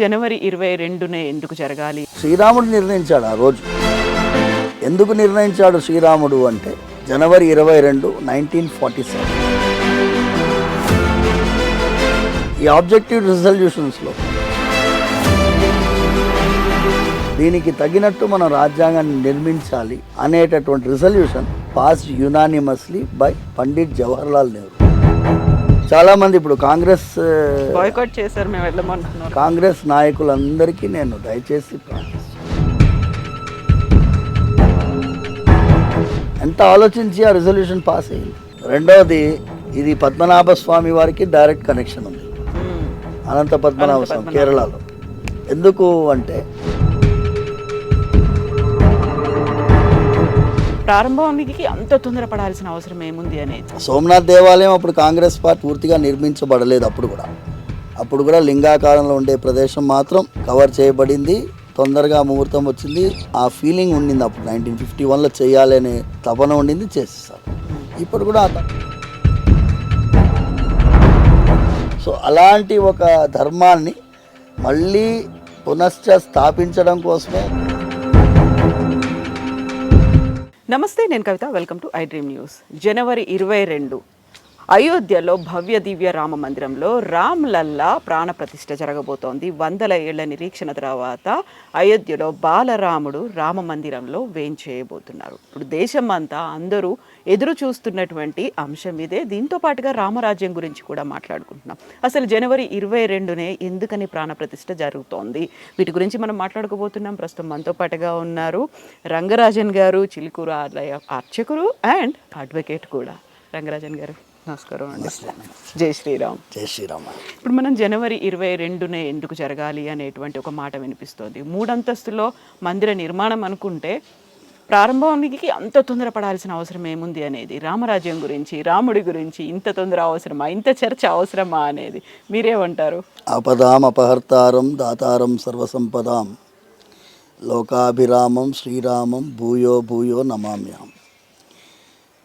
జనవరి 22నే ఎందుకు జరగాలి? శ్రీరాముడు నిర్ణయించాడు ఆ రోజు. ఎందుకు నిర్ణయించాడు శ్రీరాముడు అంటే జనవరి 22, 1947 ఈ ఆబ్జెక్టివ్ రిజల్యూషన్స్లో దీనికి తగినట్టు మనం రాజ్యాంగాన్ని నిర్మించాలి అనేటటువంటి resolution passed unanimously by Pandit Jawaharlal Nehru. చాలామంది ఇప్పుడు కాంగ్రెస్ బాయ్కాట్ చేశారు, మేము వెళ్ళమంటున్నాం. కాంగ్రెస్ నాయకులందరికీ నేను దయచేసి ప్రార్థిస్తున్నాను, ఎంత ఆలోచించి ఆ రిజల్యూషన్ పాస్ అయింది. రెండవది, ఇది పద్మనాభ స్వామి వారికి డైరెక్ట్ కనెక్షన్ ఉంది, అనంత పద్మనాభ స్వామి కేరళలో. ఎందుకు అంటే ప్రారంభానికి అంత తొందరపడాల్సిన అవసరం ఏముంది అనేది. సోమనాథ్ దేవాలయం అప్పుడు కాంగ్రెస్ పార్టీ పూర్తిగా నిర్మించబడలేదు. అప్పుడు కూడా లింగాకారంలో ఉండే ప్రదేశం మాత్రం కవర్ చేయబడింది. తొందరగా ముహూర్తం వచ్చింది, ఆ ఫీలింగ్ ఉండింది. అప్పుడు 1951లో చేయాలి అనే తపన ఉండింది, చేసేసారు. ఇప్పుడు కూడా సో అలాంటి ఒక ధర్మాన్ని మళ్ళీ పునశ్చ స్థాపించడం కోసమే. నమస్తే, నేను Kavitha. Welcome to I Dream News. జనవరి 22 అయోధ్యలో భవ్య దివ్య రామ మందిరంలో రామ్ లల్లా ప్రాణ ప్రతిష్ఠ జరగబోతోంది. 100 ఏళ్ల నిరీక్షణ తర్వాత అయోధ్యలో బాలరాముడు రామ మందిరంలో వేంచేయబోతున్నారు. ఇప్పుడు దేశం అంతా అందరూ ఎదురు చూస్తున్నటువంటి అంశం ఇదే. దీంతో పాటుగా రామరాజ్యం గురించి కూడా మాట్లాడుకుంటున్నాం. అసలు జనవరి 22నే ఎందుకని ప్రాణ ప్రతిష్ఠ జరుగుతోంది, వీటి గురించి మనం మాట్లాడుకోబోతున్నాం. ప్రస్తుతం మనతో పాటుగా ఉన్నారు రంగరాజన్ గారు, చిలుకూరు ఆలయ అర్చకులు అండ్ అడ్వకేట్ కూడా. రంగరాజన్ గారు నమస్కారం అండి. జై శ్రీరామ్. జై శ్రీరామ్. ఇప్పుడు మనం జనవరి 22నే ఎందుకు జరగాలి అనేటువంటి ఒక మాట వినిపిస్తోంది. 3 అంతస్తులో మందిర నిర్మాణం అనుకుంటే ప్రారంభానికి అంత తొందరపడాల్సిన అవసరం ఏముంది అనేది, రామరాజ్యం గురించి, రాముడి గురించి ఇంత తొందర అవసరమా, ఇంత చర్చ అవసరమా అనేది మీరేమంటారు? ఆపదాం అపహర్తారం దాతారం సర్వసంపదాం లోకాభిరామం శ్రీరామం భూయో భూయో నమామ్యాం.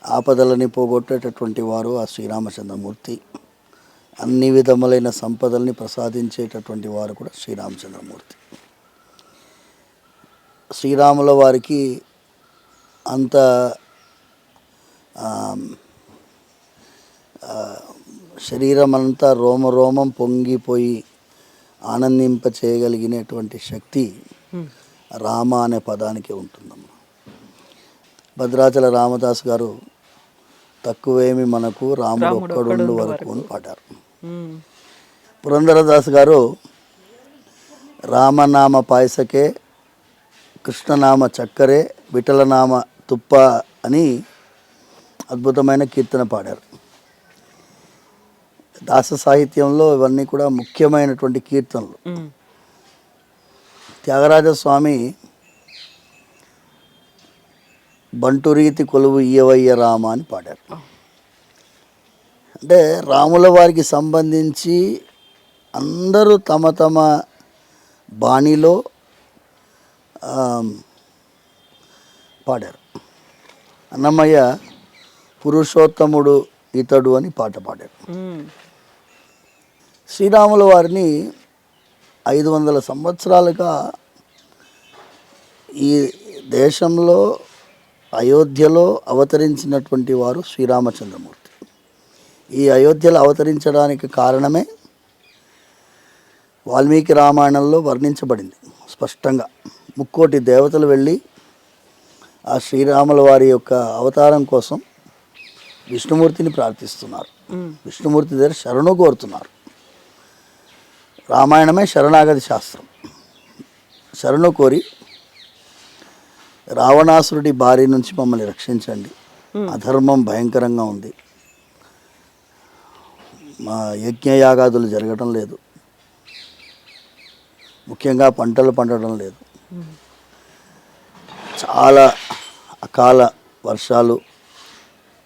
ఆపదలని పోగొట్టేటటువంటి వారు ఆ శ్రీరామచంద్రమూర్తి. అన్ని విధములైన సంపదల్ని ప్రసాదించేటటువంటి వారు కూడా శ్రీరామచంద్రమూర్తి. శ్రీరాముల వారికి అంత శరీరం అంతా రోమరోమం పొంగిపోయి ఆనందింప చేయగలిగినటువంటి శక్తి రామ అనే పదానికి ఉంటుందమ్మా. భద్రాచల రామదాస్ గారు తక్కువేమి మనకు రాముడు ఒక్కడుండు వరకు అని పాడారు. పురంధరదాస్ గారు రామనామ పాయసకే కృష్ణనామ చక్కరే విఠలనామ తుప్ప అని అద్భుతమైన కీర్తన పాడారు. దాస సాహిత్యంలో ఇవన్నీ కూడా ముఖ్యమైనటువంటి కీర్తనలు. త్యాగరాజస్వామి బంటురీతి కొలువు ఇయ్యవయ్య రామ అని పాడారు. అంటే రాముల వారికి సంబంధించి అందరూ తమ తమ బాణిలో పాడారు. అన్నమయ్య పురుషోత్తముడు ఇతడు అని పాట పాడారు. శ్రీరాముల వారిని 500 సంవత్సరాలుగా ఈ దేశంలో అయోధ్యలో అవతరించినటువంటి వారు శ్రీరామచంద్రమూర్తి. ఈ అయోధ్యలో అవతరించడానికి కారణమే వాల్మీకి రామాయణంలో వర్ణించబడింది స్పష్టంగా. 3,000,000 దేవతలు వెళ్ళి ఆ శ్రీరాముల వారి యొక్క అవతారం కోసం విష్ణుమూర్తిని ప్రార్థిస్తున్నారు. విష్ణుమూర్తి దగ్గర శరణు కోరుతున్నారు. రామాయణమే శరణాగతి శాస్త్రం. శరణు కోరి రావణాసురుడి బారి నుంచి మమ్మల్ని రక్షించండి, అధర్మం భయంకరంగా ఉంది, మా యజ్ఞయాగాదులు జరగటం లేదు, ముఖ్యంగా పంటలు పండడం లేదు, చాలా అకాల వర్షాలు,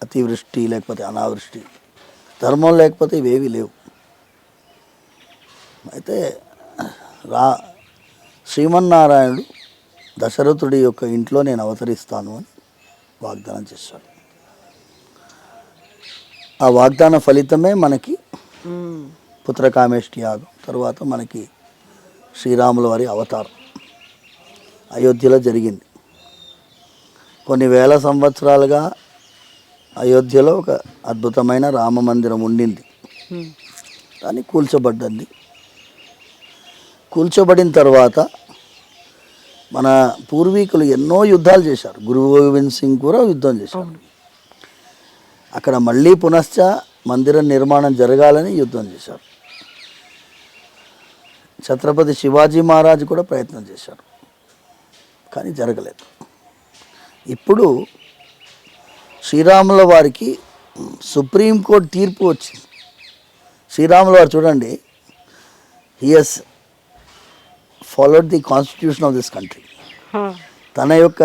అతివృష్టి లేకపోతే అనావృష్టి, ధర్మం లేకపోతే ఇవేవి లేవు. అయితే శ్రీమన్నారాయణుడు దశరథుడి యొక్క ఇంట్లో నేను అవతరిస్తాను అని వాగ్దానం చేశాడు. ఆ వాగ్దాన ఫలితమే మనకి పుత్రకామేష్టి యాగం, తర్వాత మనకి శ్రీరాముల వారి అవతారం అయోధ్యలో జరిగింది. కొన్ని వేల సంవత్సరాలుగా అయోధ్యలో ఒక అద్భుతమైన రామ మందిరం ఉండింది, కానీ కూల్చబడ్డది. కూల్చబడిన తర్వాత మన పూర్వీకులు ఎన్నో యుద్ధాలు చేశారు. గురు గోవింద్ సింగ్ కూడా యుద్ధం చేశారు. అక్కడ మళ్ళీ పునశ్చ మందిర నిర్మాణం జరగాలని యుద్ధం చేశారు. ఛత్రపతి శివాజీ మహారాజ్ కూడా ప్రయత్నం చేశారు, కానీ జరగలేదు. ఇప్పుడు శ్రీరాముల వారికి సుప్రీంకోర్టు తీర్పు వచ్చింది. శ్రీరాముల వారు చూడండి, he has followed the constitution of this country. తన యొక్క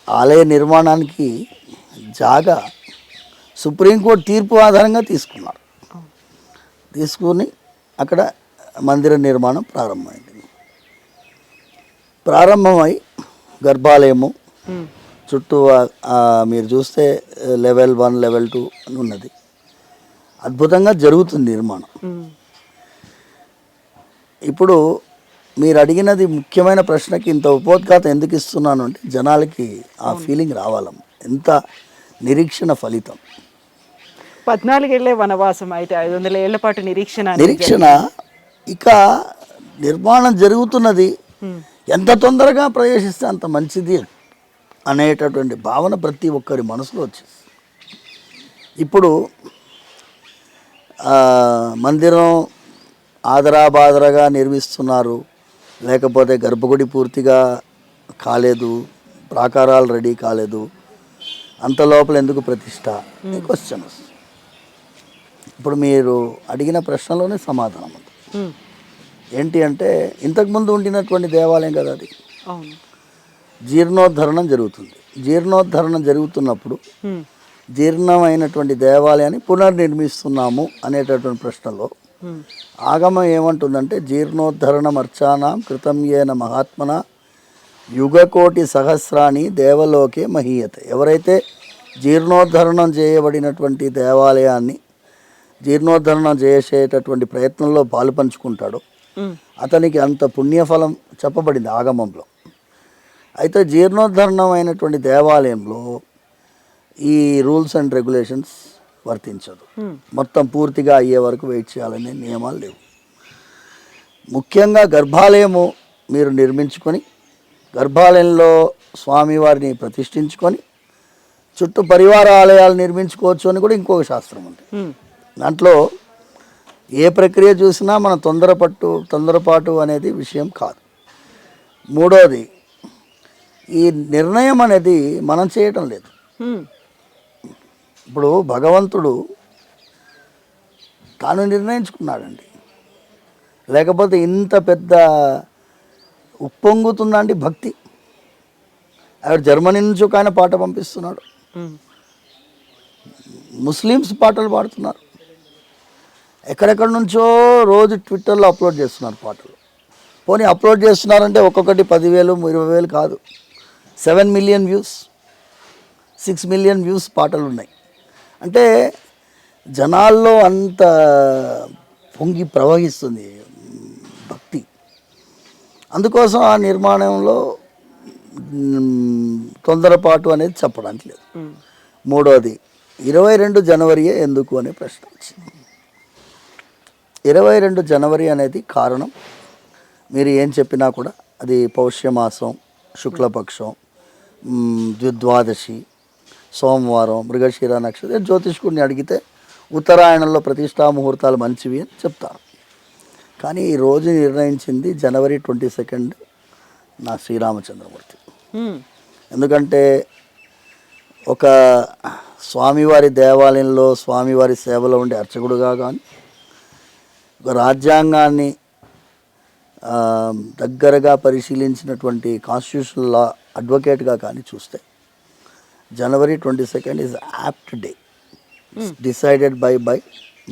ఆలయ నిర్మాణానికి జాగా సుప్రీంకోర్టు తీర్పు ఆధారంగా తీసుకున్నారు. తీసుకుని అక్కడ మందిర నిర్మాణం ప్రారంభమైంది. ప్రారంభమై గర్భాలయము చుట్టూ మీరు చూస్తే లెవెల్ 1 లెవెల్ 2 అని ఉన్నది. అద్భుతంగా జరుగుతుంది నిర్మాణం. ఇప్పుడు మీరు అడిగినది ముఖ్యమైన ప్రశ్నకి ఇంత ఉపోద్ఘాతం ఎందుకు ఇస్తున్నాను అంటే, జనాలకి ఆ ఫీలింగ్ రావాలమ్మ. ఎంత నిరీక్షణ ఫలితం. 14 ఏళ్లే వనవాసం, అయితే 500 ఏళ్ల పాటు నిరీక్షణ. ఇక నిర్మాణం జరుగుతున్నది, ఎంత తొందరగా ప్రవేశిస్తే అంత మంచిది అనేటటువంటి భావన ప్రతి ఒక్కరి మనసులో వచ్చేసి, ఇప్పుడు మందిరం ఆదరాబాదరగా నిర్మిస్తున్నారు, లేకపోతే గర్భగుడి పూర్తిగా కాలేదు, ప్రాకారాలు రెడీ కాలేదు, అంత లోపల ఎందుకు ప్రతిష్ట క్వశ్చన్ వస్తుంది. ఇప్పుడు మీరు అడిగిన ప్రశ్నలోనే సమాధానం ఉంది. ఏంటి అంటే, ఇంతకుముందు ఉండినటువంటి దేవాలయం కదా అది, జీర్ణోద్ధరణం జరుగుతుంది. జీర్ణోద్ధరణం జరుగుతున్నప్పుడు జీర్ణమైనటువంటి దేవాలయాన్ని పునర్నిర్మిస్తున్నాము అనేటటువంటి ప్రశ్నలో ఆగమం ఏమంటుందంటే, జీర్ణోద్ధరణం అర్చానాం కృతం ఏన మహాత్మన యుగకోటి సహస్రాణి దేవలోకే మహీయతే. ఎవరైతే జీర్ణోద్ధరణం చేయబడినటువంటి దేవాలయాన్ని జీర్ణోద్ధరణం చేసేటటువంటి ప్రయత్నంలో పాలు పంచుకుంటాడో అతనికి అంత పుణ్యఫలం చెప్పబడింది ఆగమంలో. అయితే జీర్ణోద్ధరణం అయినటువంటి దేవాలయంలో ఈ రూల్స్ అండ్ రెగ్యులేషన్స్ వర్తించదు. మొత్తం పూర్తిగా అయ్యే వరకు వెయిట్ చేయాలనే నియమాలు లేవు. ముఖ్యంగా గర్భాలయము మీరు నిర్మించుకొని గర్భాలయంలో స్వామివారిని ప్రతిష్ఠించుకొని చుట్టూ పరివార ఆలయాలు నిర్మించుకోవచ్చు అని కూడా ఇంకొక శాస్త్రం ఉంది. దాంట్లో ఏ ప్రక్రియ చూసినా మన తొందరపాటు అనేది విషయం కాదు. మూడోది, ఈ నిర్ణయం అనేది మనం చేయటం లేదు. ఇప్పుడు భగవంతుడు తాను నిర్ణయించుకున్నాడండి, లేకపోతే ఇంత పెద్ద ఉప్పొంగుతుందండి భక్తి. ఆవిడ జర్మనీ నుంచి ఒక ఆయన పాట పంపిస్తున్నాడు, ముస్లిమ్స్ పాటలు పాడుతున్నారు, ఎక్కడెక్కడి నుంచో రోజు ట్విట్టర్లో అప్లోడ్ చేస్తున్నారు పాటలు. పోనీ అప్లోడ్ చేస్తున్నారంటే ఒక్కొక్కటి 10,000 20,000 కాదు, 7 మిలియన్ వ్యూస్ 6 మిలియన్ వ్యూస్ పాటలు ఉన్నాయి. అంటే జనాల్లో అంత పొంగి ప్రవహిస్తుంది భక్తి. అందుకోసం ఆ నిర్మాణంలో తొందరపాటు అనేది చెప్పడానికి లేదు. మూడోది, 22 జనవరియే ఎందుకు అనే ప్రశ్న వచ్చింది. 22 జనవరి అనేది కారణం మీరు ఏం చెప్పినా కూడా అది పౌష్యమాసం, శుక్లపక్షం, ద్విద్వాదశి, సోమవారం, మృగశిర నక్షత్రం. జ్యోతిష్కుడిని అడిగితే ఉత్తరాయణంలో ప్రతిష్టా ముహూర్తాలు మంచివి అని చెప్తారు. కానీ ఈ రోజు నిర్ణయించింది జనవరి 22 నా శ్రీరామచంద్రమూర్తి. ఎందుకంటే ఒక స్వామివారి దేవాలయంలో స్వామివారి సేవలో ఉండే అర్చకుడుగా కానీ, ఒక రాజ్యాంగాన్ని దగ్గరగా పరిశీలించినటువంటి కాన్స్టిట్యూషనల్ లా అడ్వకేట్గా కానీ చూస్తే జనవరి 22 is apt day, decided by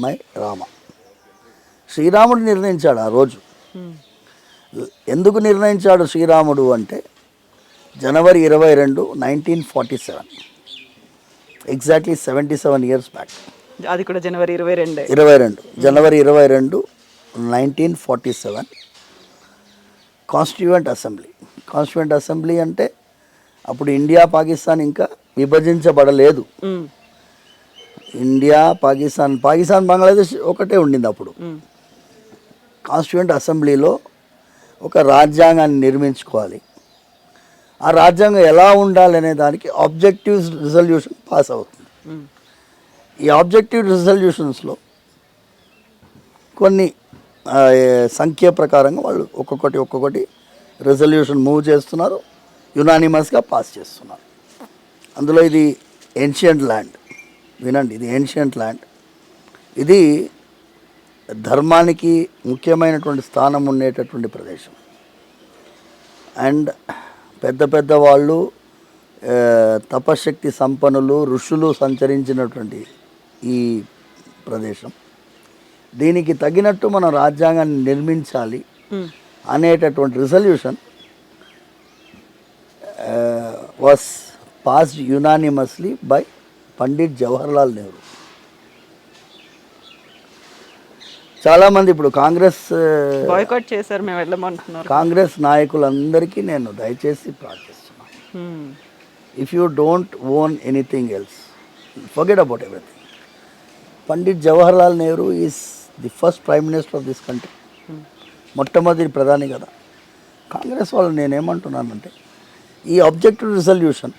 my Rama. శ్రీరాముడు నిర్ణయించాడు ఆ రోజు. ఎందుకు నిర్ణయించాడు శ్రీరాముడు అంటే, జనవరి 22, 1947, ఎగ్జాక్ట్లీ 77 ఇయర్స్ బ్యాక్. అది కూడా జనవరి 22. 22 జనవరి 22, 1947 కాన్స్టిట్యూయెంట్ అసెంబ్లీ. కాన్స్టిట్యూయెంట్ అసెంబ్లీ అంటే అప్పుడు ఇండియా పాకిస్తాన్ ఇంకా విభజించబడలేదు. ఇండియా పాకిస్తాన్ బంగ్లాదేశ్ ఒకటే ఉండింది అప్పుడు. కాన్స్టిట్యూయెంట్ అసెంబ్లీలో ఒక రాజ్యాంగాన్ని నిర్మించుకోవాలి. ఆ రాజ్యాంగం ఎలా ఉండాలనే దానికి ఆబ్జెక్టివ్ రిజల్యూషన్ పాస్ అవుతుంది. ఈ ఆబ్జెక్టివ్ రిజల్యూషన్స్లో కొన్ని సంఖ్య ప్రకారంగా వాళ్ళు ఒక్కొక్కటి రెజల్యూషన్ మూవ్ చేస్తున్నారు, యునానిమస్గా పాస్ చేస్తున్నారు. అందులో ఇది ఏన్షియంట్ ల్యాండ్, వినండి, ఇది ఏన్షియంట్ ల్యాండ్. ఇది ధర్మానికి ముఖ్యమైనటువంటి స్థానం ఉండేటటువంటి ప్రదేశం. అండ్ పెద్ద వాళ్ళు, తపశక్తి సంపన్నులు, ఋషులు సంచరించినటువంటి ఈ ప్రదేశం. దీనికి తగినట్టు మనం రాజ్యాంగాన్ని నిర్మించాలి అనేటటువంటి resolution was passed unanimously by Pandit Jawaharlal Nehru. చాలామంది ఇప్పుడు కాంగ్రెస్ బాయ్కాట్ చేశారు, మేము వెళ్ళమంటున్నారు. కాంగ్రెస్ నాయకులందరికీ నేను దయచేసి ప్రార్థిస్తున్నాను, if you don't own anything else, forget about everything. Pandit Jawaharlal Nehru is the first prime minister of this country. మొట్టమొదటి ప్రధాని కదా. కాంగ్రెస్ వాళ్ళు నేనేమంటున్నానంటే ఈ ఆబ్జెక్టివ్ రిజల్యూషన్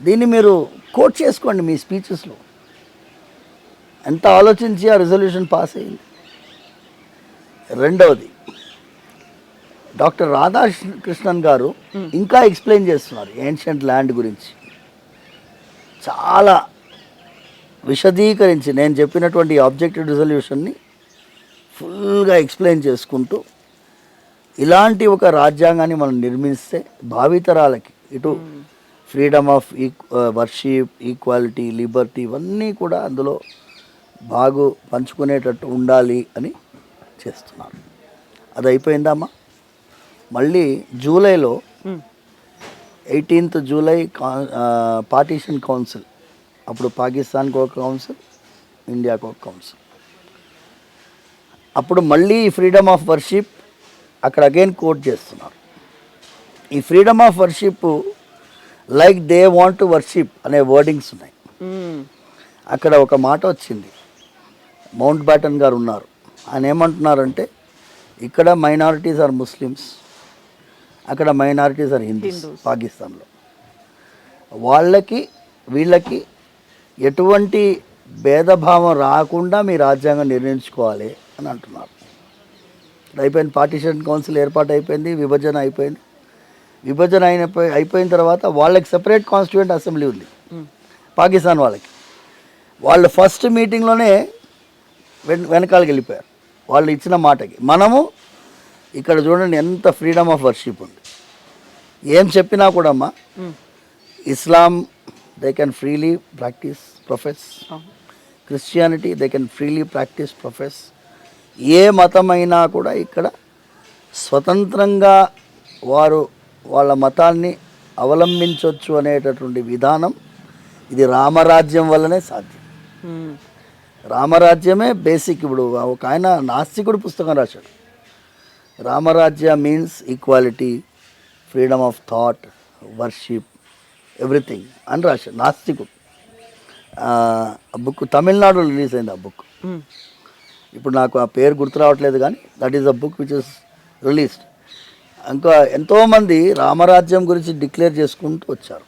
దీన్ని మీరు కోట్ చేసుకోండి మీ స్పీచెస్లో. ఎంత ఆలోచించి ఆ రిజల్యూషన్ పాస్ అయింది. రెండవది, డాక్టర్ రాధాకృష్ణన్ గారు ఇంకా ఎక్స్ప్లెయిన్ చేస్తున్నారు ఏన్షియంట్ ల్యాండ్ గురించి. చాలా విశదీకరించి నేను చెప్పినటువంటి ఆబ్జెక్టివ్ రిజల్యూషన్ని ఫుల్గా ఎక్స్ప్లెయిన్ చేసుకుంటూ ఇలాంటి ఒక రాజ్యాంగాన్ని మనం నిర్మిస్తే భావితరాలకి ఇటు freedom of worship, equality, Liberty ఇవన్నీ కూడా అందులో పంచుకునేటట్టు ఉండాలి అని చేస్తున్నారు. అది అయిపోయిందమ్మా. మళ్ళీ జూలైలో 18th జూలై పార్టీషన్ కౌన్సిల్, అప్పుడు పాకిస్తాన్కి ఒక కౌన్సిల్, ఇండియాకు ఒక కౌన్సిల్. అప్పుడు మళ్ళీ ఫ్రీడమ్ ఆఫ్ వర్షిప్ అక్కడ అగైన్ కోట్ చేస్తున్నారు. ఈ freedom of worship like they want to worship అనే వర్డింగ్స్ ఉన్నాయి. అక్కడ ఒక మాట వచ్చింది, మౌంట్ బ్యాటన్ గారు ఉన్నారు, ఆయన ఏమంటున్నారంటే ఇక్కడ మైనారిటీస్ ఆర్ ముస్లిమ్స్, అక్కడ మైనారిటీస్ ఆర్ హిందూస్. పాకిస్తాన్లో వీళ్ళకి ఎటువంటి భేదభావం రాకుండా మీ రాజ్యాంగం నిర్ణయించుకోవాలి అని అంటున్నారు. అయిపోయింది, పార్టీషన్ కౌన్సిల్ ఏర్పాటు అయిపోయింది, విభజన అయిపోయింది. విభజన అయిపోయిన తర్వాత వాళ్ళకి సెపరేట్ కాన్స్టిట్యూయెంట్ అసెంబ్లీ ఉంది పాకిస్తాన్ వాళ్ళకి. వాళ్ళు ఫస్ట్ మీటింగ్లోనే వెనకాలకి వెళ్ళిపోయారు వాళ్ళు ఇచ్చిన మాటకి. మనము ఇక్కడ చూడండి ఎంత ఫ్రీడమ్ ఆఫ్ వర్షిప్ ఉంది. ఏం చెప్పినా కూడా అమ్మా, Islam they can freely practice profess, Christianity they can freely practice profess. ఏ మతమైనా కూడా ఇక్కడ స్వతంత్రంగా వారు వాళ్ళ మతాన్ని అవలంబించవచ్చు అనేటటువంటి విధానం ఇది రామరాజ్యం వల్లనే సాధ్యం. రామరాజ్యమే బేసిక్. ఇప్పుడు ఒక ఆయన నాస్తికుడు పుస్తకం రాశాడు, Ram Rajya means equality, freedom of thought, worship, everything అని రాశాడు నాస్తికుడు. ఆ బుక్ తమిళనాడులో రిలీజ్ అయింది ఆ బుక్. ఇప్పుడు నాకు ఆ పేరు గుర్తు రావట్లేదు, కానీ that is a book which is released. ఇంకా ఎంతోమంది రామరాజ్యం గురించి డిక్లేర్ చేసుకుంటూ వచ్చారు.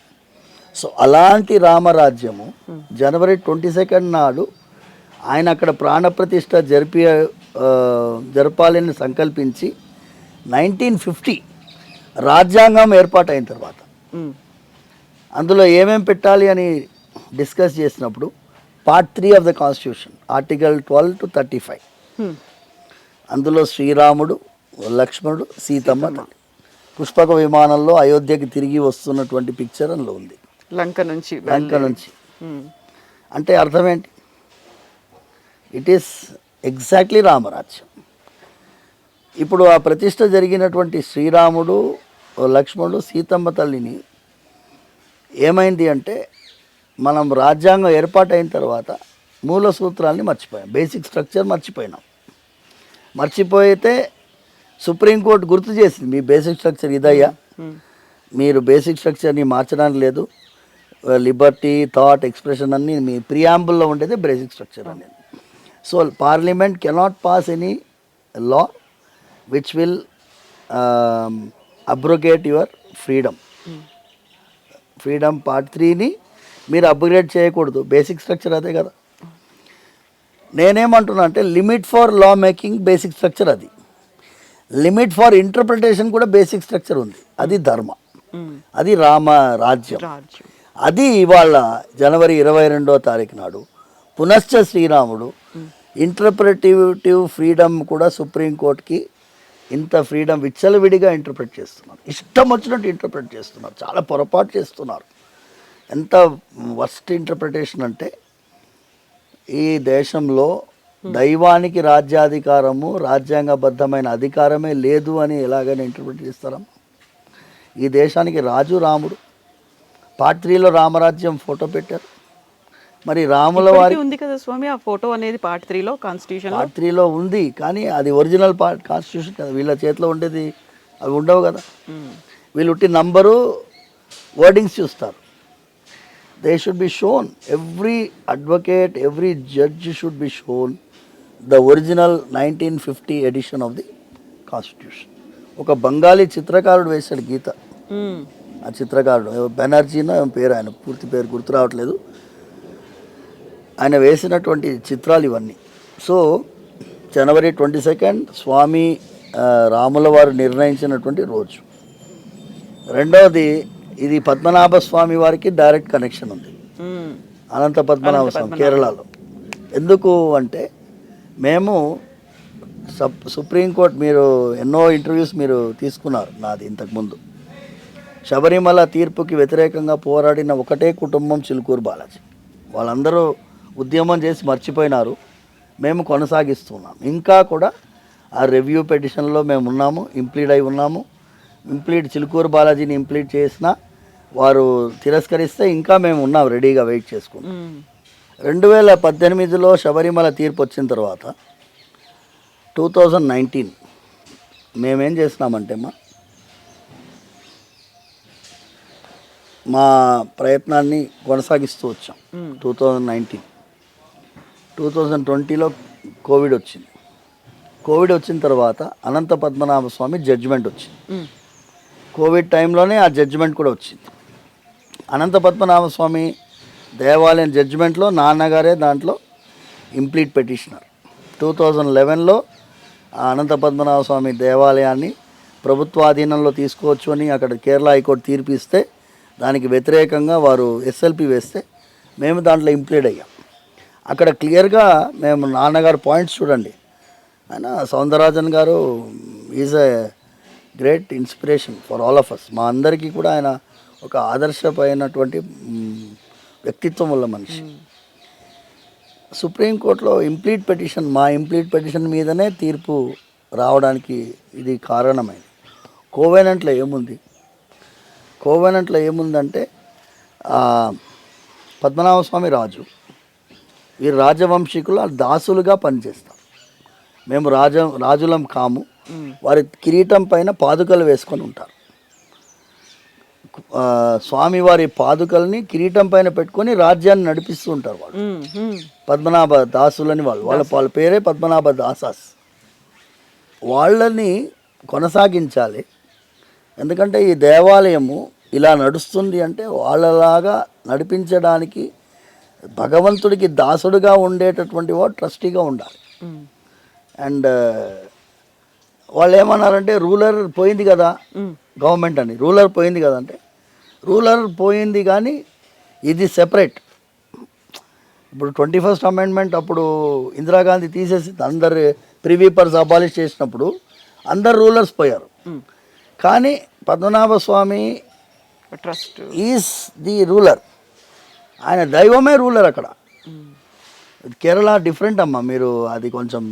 సో అలాంటి రామరాజ్యము జనవరి 22 నాడు ఆయన అక్కడ ప్రాణప్రతిష్ఠ జరపాలని సంకల్పించి 1950 రాజ్యాంగం ఏర్పాటైన తర్వాత అందులో ఏమేం పెట్టాలి అని డిస్కస్ చేసినప్పుడు part 3 of the constitution, article 12 to 35, అందులో శ్రీరాముడు, లక్ష్మణుడు, సీతమ్మ తల్లి పుష్పక విమానంలో అయోధ్యకి తిరిగి వస్తున్నటువంటి పిక్చర్ అందులో ఉంది. లంక నుంచి అంటే అర్థం ఏంటి? ఇట్ ఈస్ ఎగ్జాక్ట్లీ రామరాజ్యం. ఇప్పుడు ఆ ప్రతిష్ట జరిగినటువంటి శ్రీరాముడు లక్ష్మణుడు సీతమ్మ తల్లిని ఏమైంది అంటే మనం రాజ్యాంగం ఏర్పాటైన తర్వాత మూల సూత్రాల్ని మర్చిపోయాం, బేసిక్ స్ట్రక్చర్ మర్చిపోయినాం. మర్చిపోయితే సుప్రీంకోర్టు గుర్తు చేసింది, మీ బేసిక్ స్ట్రక్చర్ ఇదయ్యా, మీరు బేసిక్ స్ట్రక్చర్ని మార్చడానికి లేదు, లిబర్టీ థాట్ ఎక్స్ప్రెషన్ అన్నీ మీ ప్రియాంబుల్లో ఉండేది బేసిక్ స్ట్రక్చర్ అనేది. So parliament cannot pass any law which will abrogate your freedom part 3ని మీరు అప్గ్రేడ్ చేయకూడదు, బేసిక్ స్ట్రక్చర్ అదే కదా. నేనేమంటున్నా అంటే limit for law making basic structure అది, లిమిట్ ఫర్ ఇంటర్ప్రిటేషన్ కూడా బేసిక్ స్ట్రక్చర్ ఉంది, అది ధర్మ, అది రామ రాజ్యం. అది ఇవాళ జనవరి 22వ తారీఖు నాడు పునశ్చ శ్రీరాముడు ఇంటర్ప్రిటేటివ్ ఫ్రీడమ్ కూడా సుప్రీంకోర్టుకి ఇంత ఫ్రీడమ్ విచ్చలవిడిగా ఇంటర్ప్రిట్ చేస్తున్నారు, ఇష్టం వచ్చినట్టు ఇంటర్ప్రిట్ చేస్తున్నారు, చాలా పొరపాటు చేస్తున్నారు. ఎంత వర్స్ట్ ఇంటర్ప్రిటేషన్ అంటే ఈ దేశంలో దైవానికి రాజ్యాధికారము రాజ్యాంగబద్ధమైన అధికారమే లేదు అని ఎలాగైనా ఇంటర్ప్రిట్ చేస్తారా? ఈ దేశానికి రాజు రాముడు, పార్ట్ 3లో రామరాజ్యం ఫోటో పెట్టారు. మరి రాముల వారి ఉంది కదా స్వామి ఆ ఫోటో అనేది పార్ట్ 3లో కాన్స్టిట్యూషన్ పార్ట్ 3లో ఉంది, కానీ అది ఒరిజినల్ కాన్స్టిట్యూషన్ కదా, వీళ్ళ చేతిలో ఉండేది అవి ఉండవు కదా. వీళ్ళు ఉట్టి నంబరు వర్డింగ్స్ చూస్తారు. They should be shown, every advocate every judge should be shown the original 1950 edition of the constitution. ఒక బెంగాలీ చిత్రకారుడు వేశాడు గీత, ఆ చిత్రకారుడు బెనర్జీనో పేరు, ఆయన పూర్తి పేరు గుర్తు రావట్లేదు, ఆయన వేసినటువంటి చిత్రాలు ఇవన్నీ. సో జనవరి 22 స్వామి రాముల వారు నిర్ణయించినటువంటి రోజు. రెండవది ఇది పద్మనాభ స్వామి వారికి డైరెక్ట్ కనెక్షన్ ఉంది, అనంత పద్మనాభ స్వామి కేరళలో. ఎందుకు అంటే మేము సుప్రీంకోర్టు, మీరు ఎన్నో ఇంటర్వ్యూస్ మీరు తీసుకున్నారు నాది ఇంతకుముందు, శబరిమల తీర్పుకి వ్యతిరేకంగా పోరాడిన ఒకటే కుటుంబం చిలుకూరు బాలాజీ. వాళ్ళందరూ ఉద్యమం చేసి మర్చిపోయినారు, మేము కొనసాగిస్తున్నాం. ఇంకా కూడా ఆ రివ్యూ పిటిషన్లో మేము ఉన్నాము, ఇంప్లీడ్ అయి ఉన్నాము. చిలుకూరు బాలాజీని ఇంప్లీడ్ చేసినా వారు తిరస్కరిస్తే ఇంకా మేము ఉన్నాం రెడీగా వెయిట్ చేసుకున్నాం. 2018లో శబరిమల తీర్పు వచ్చిన తర్వాత 2019 మేమేం చేసినామంటే మా ప్రయత్నాన్ని కొనసాగిస్తూ వచ్చాం. 2019 2020లో కోవిడ్ వచ్చింది. కోవిడ్ వచ్చిన తర్వాత అనంత పద్మనాభ స్వామి జడ్జిమెంట్ వచ్చింది. కోవిడ్ టైంలోనే ఆ జడ్జిమెంట్ కూడా వచ్చింది. అనంత పద్మనాభ స్వామి దేవాలయం జడ్జిమెంట్లో నాన్నగారే దాంట్లో ఇంప్లీట్ పెటిషనర్. 2011లో అనంత పద్మనాభ స్వామి దేవాలయాన్ని ప్రభుత్వాధీనంలో తీసుకోవచ్చు అని అక్కడ కేరళ హైకోర్టు తీర్పు ఇస్తే దానికి వ్యతిరేకంగా వారు ఎస్ఎల్పి వేస్తే మేము దాంట్లో ఇంప్లీడ్ అయ్యాం. అక్కడ క్లియర్గా మేము నాన్నగారు పాయింట్స్ చూడండి, ఆయన సౌందరరాజన్ గారు is a great inspiration for all of us. మా అందరికీ కూడా ఆయన ఒక ఆదర్శమైనటువంటి వ్యక్తిత్వం ఉన్న మనిషి. సుప్రీంకోర్టులో మా ఇంప్లీట్ పెటిషన్ మీదనే తీర్పు రావడానికి ఇది కారణమైంది. కోవెనెంట్లో ఏముందంటే పద్మనాభస్వామి రాజు, వీరు రాజవంశీకులు దాసులుగా పనిచేస్తారు. మేము రాజులం కాము. వారి కిరీటం పైన పాదుకలు వేసుకొని ఉంటారు. స్వామివారి పాదుకల్ని కిరీటం పైన పెట్టుకొని రాజ్యాన్ని నడిపిస్తూ ఉంటారు వాళ్ళు. పద్మనాభ దాసులని వాళ్ళ పేరే పద్మనాభ దాసాస్. వాళ్ళని కొనసాగించాలి. ఎందుకంటే ఈ దేవాలయము ఇలా నడుస్తుంది అంటే వాళ్ళలాగా నడిపించడానికి భగవంతుడికి దాసుడుగా ఉండేటటువంటి వాడు ట్రస్టీగా ఉండాలి. అండ్ వాళ్ళు ఏమన్నారంటే రూలర్ పోయింది కదా, గవర్నమెంట్ అని రూలర్ పోయింది కదా అంటే, రూలర్ పోయింది కానీ ఇది సెపరేట్. ఇప్పుడు 21st అమెండ్మెంట్ అప్పుడు ఇందిరాగాంధీ తీసేసి అందరు ప్రివీపర్స్ అబాలిష్ చేసినప్పుడు అందరు రూలర్స్ పోయారు. కానీ పద్మనాభ స్వామి ట్రస్ట్ ఈజ్ ది రూలర్, ఆయన దైవమే రూలర్ అక్కడ. కేరళ డిఫరెంట్ అమ్మా, మీరు అది కొంచెం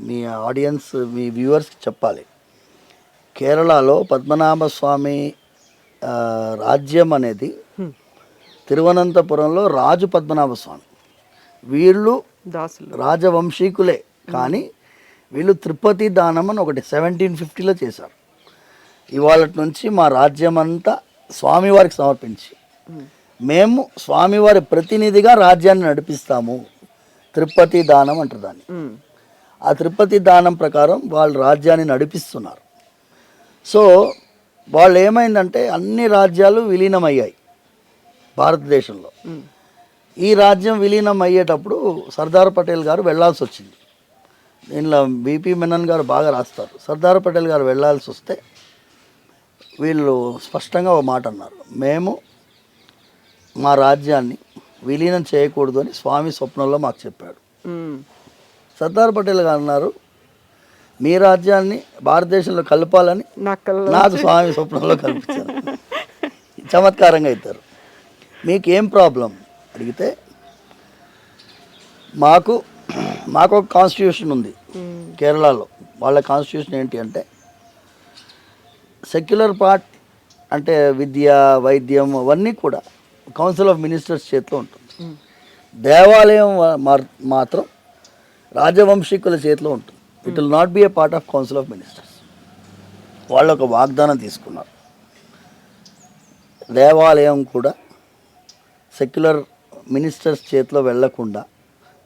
మీ ఆడియన్స్ మీ వ్యూవర్స్కి చెప్పాలి. కేరళలో పద్మనాభ స్వామి రాజ్యం అనేది తిరువనంతపురంలో రాజు పద్మనాభ స్వామి. వీళ్ళు దాసులు. రాజవంశీకులే, కానీ వీళ్ళు తిరుపతి దానం అని ఒకటి 1750లో చేశారు. ఇవాళ నుంచి మా రాజ్యం అంతా స్వామివారికి సమర్పించి మేము స్వామివారి ప్రతినిధిగా రాజ్యాన్ని నడిపిస్తాము. తిరుపతి దానం అంటారు దాన్ని. ఆ తిరుపతి దానం ప్రకారం వాళ్ళు రాజ్యాన్ని నడిపిస్తున్నారు. సో వాళ్ళు ఏమైందంటే అన్ని రాజ్యాలు విలీనమయ్యాయి భారతదేశంలో. ఈ రాజ్యం విలీనం అయ్యేటప్పుడు సర్దార్ పటేల్ గారు వెళ్ళాల్సి వచ్చింది. దీనిలో బీపీ మెనన్ గారు బాగా రాస్తారు. సర్దార్ పటేల్ గారు వెళ్ళాల్సి వస్తే వీళ్ళు స్పష్టంగా ఒక మాట అన్నారు, మేము మా రాజ్యాన్ని విలీనం చేయకూడదు అని స్వామి స్వప్నంలో మాకు చెప్పాడు. సర్దార్ పటేల్ గారు అన్నారు, మీ రాజ్యాన్ని భారతదేశంలో కలపాలని నాకు స్వామి స్వప్నంలో కల్పించారు. చమత్కారంగా అవుతారు. మీకేం ప్రాబ్లం అడిగితే మాకు ఒక కాన్స్టిట్యూషన్ ఉంది కేరళలో. వాళ్ళ కాన్స్టిట్యూషన్ ఏంటి అంటే సెక్యులర్ పార్ట్ అంటే విద్య, వైద్యం అవన్నీ కూడా కౌన్సిల్ ఆఫ్ మినిస్టర్స్ చేతిలో ఉంటుంది. దేవాలయం మాత్రం రాజవంశీకుల చేతిలో ఉంటుంది. It will not be A part of council of ministers. వాళ్ళు ఒక వాగ్దానం తీసుకున్నారు, దేవాలయం కూడా సెక్యులర్ మినిస్టర్స్ చేతిలో వెళ్లకుండా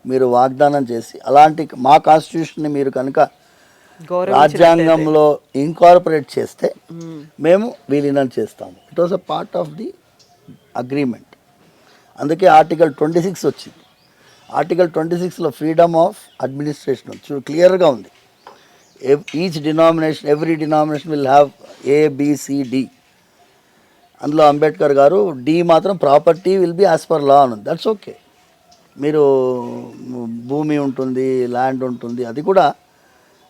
మీరు వాగ్దానం చేసి అలాంటి మా కాన్స్టిట్యూషన్ని మీరు కనుక రాజ్యాంగంలో ఇన్కార్పొరేట్ చేస్తే మేము విలీనం చేస్తాము. It was a part of the agreement. అందుకే ఆర్టికల్ 26 వచ్చింది. ఆర్టికల్ 26లో ఫ్రీడమ్ ఆఫ్ అడ్మినిస్ట్రేషన్ క్లియర్గా ఉంది. Each denomination, every denomination will have ABCD. అందులో అంబేద్కర్ గారు డి మాత్రం property will be as per law అని. That's okay. మీరు భూమి ఉంటుంది, ల్యాండ్ ఉంటుంది, అది కూడా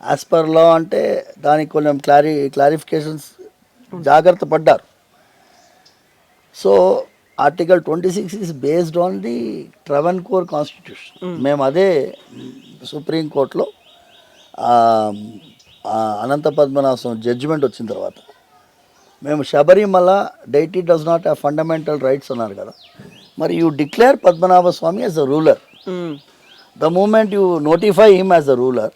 యాజ్ పర్ లా అంటే దానికి కొంచెం క్లారిఫికేషన్స్ జాగ్రత్త పడ్డారు. So article 26 is based on the Travancore constitution. మేము అదే సుప్రీంకోర్టులో అనంత పద్మనాభం జడ్జిమెంట్ వచ్చిన తర్వాత మేము Sabarimala deity does not have fundamental rights అన్నారు కదా, మరి you declare Padmanabha Swamy as a ruler. The moment you notify him as a ruler,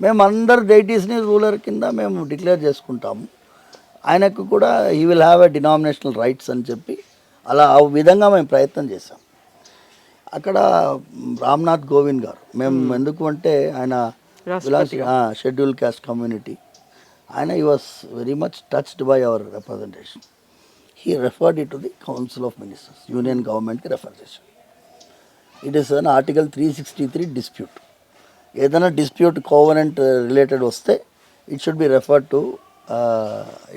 మేము అందరు డైటీస్ని రూలర్ కింద మేము డిక్లేర్ చేసుకుంటాము. ఆయనకు కూడా he will have a denominational rights అని చెప్పి అలా ఆ విధంగా మేము ప్రయత్నం చేసాం. అక్కడ రామ్నాథ్ కోవింద్ గారు, మేము ఎందుకు అంటే ఆయన షెడ్యూల్ క్యాస్ట్ కమ్యూనిటీ, ఆయన he was very much touched by our representation. He referred it to the council of ministers, union గవర్నమెంట్కి రెఫర్ చేశాం. It is an article 363 dispute. ఏదైనా డిస్ప్యూట్ కోవనెంట్ రిలేటెడ్ వస్తే it should be referred to,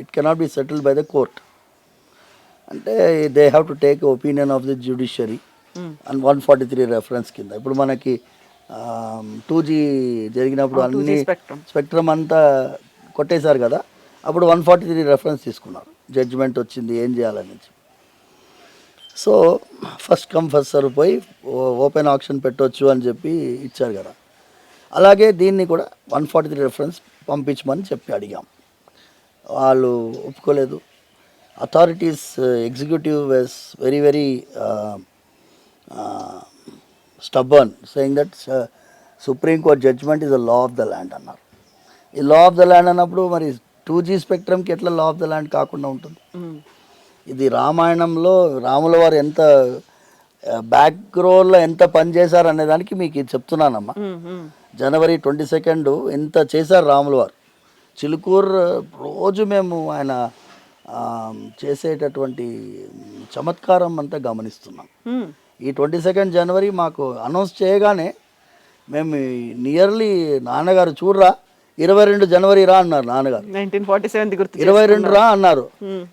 it cannot be settled by the court. అంటే they have to take opinion of the judiciary and 143 reference కింద. ఇప్పుడు మనకి 2G జరిగినప్పుడు అన్ని spectrum అంతా కొట్టేశారు కదా, అప్పుడు 143 రెఫరెన్స్ తీసుకున్నారు. జడ్జిమెంట్ వచ్చింది ఏం చేయాలని. So first come first serve పోయి ఓపెన్ ఆప్షన్ పెట్టవచ్చు అని చెప్పి ఇచ్చారు కదా. అలాగే దీన్ని కూడా 143 రెఫరెన్స్ పంపించమని చెప్పి అడిగాం. వాళ్ళు ఒప్పుకోలేదు. Authorities executive was very stubborn, saying that supreme court judgment is a law of the land అన్నారు. ఈ లా ఆఫ్ ద ల్యాండ్ అన్నప్పుడు మరి 2G స్పెక్ట్రమ్కి ఎట్లా లా ఆఫ్ ద ల్యాండ్ కాకుండా ఉంటుంది? ఇది రామాయణంలో రాముల వారు ఎంత బ్యాక్గ్రౌండ్లో ఎంత పనిచేశారు అనే దానికి మీకు ఇది చెప్తున్నానమ్మా. జనవరి 22 ఎంత చేశారు రాముల వారు. చిలుకూరు రోజు మేము ఆయన చేసేటటువంటి చమత్కారం అంతా గమనిస్తున్నాం. ఈ 22 జనవరి మాకు అనౌన్స్ చేయగానే మేము నియర్లీ నాన్నగారు చూడరా 22 జనవరి రా అన్నారు నాన్నగారు. 22 రా అన్నారు.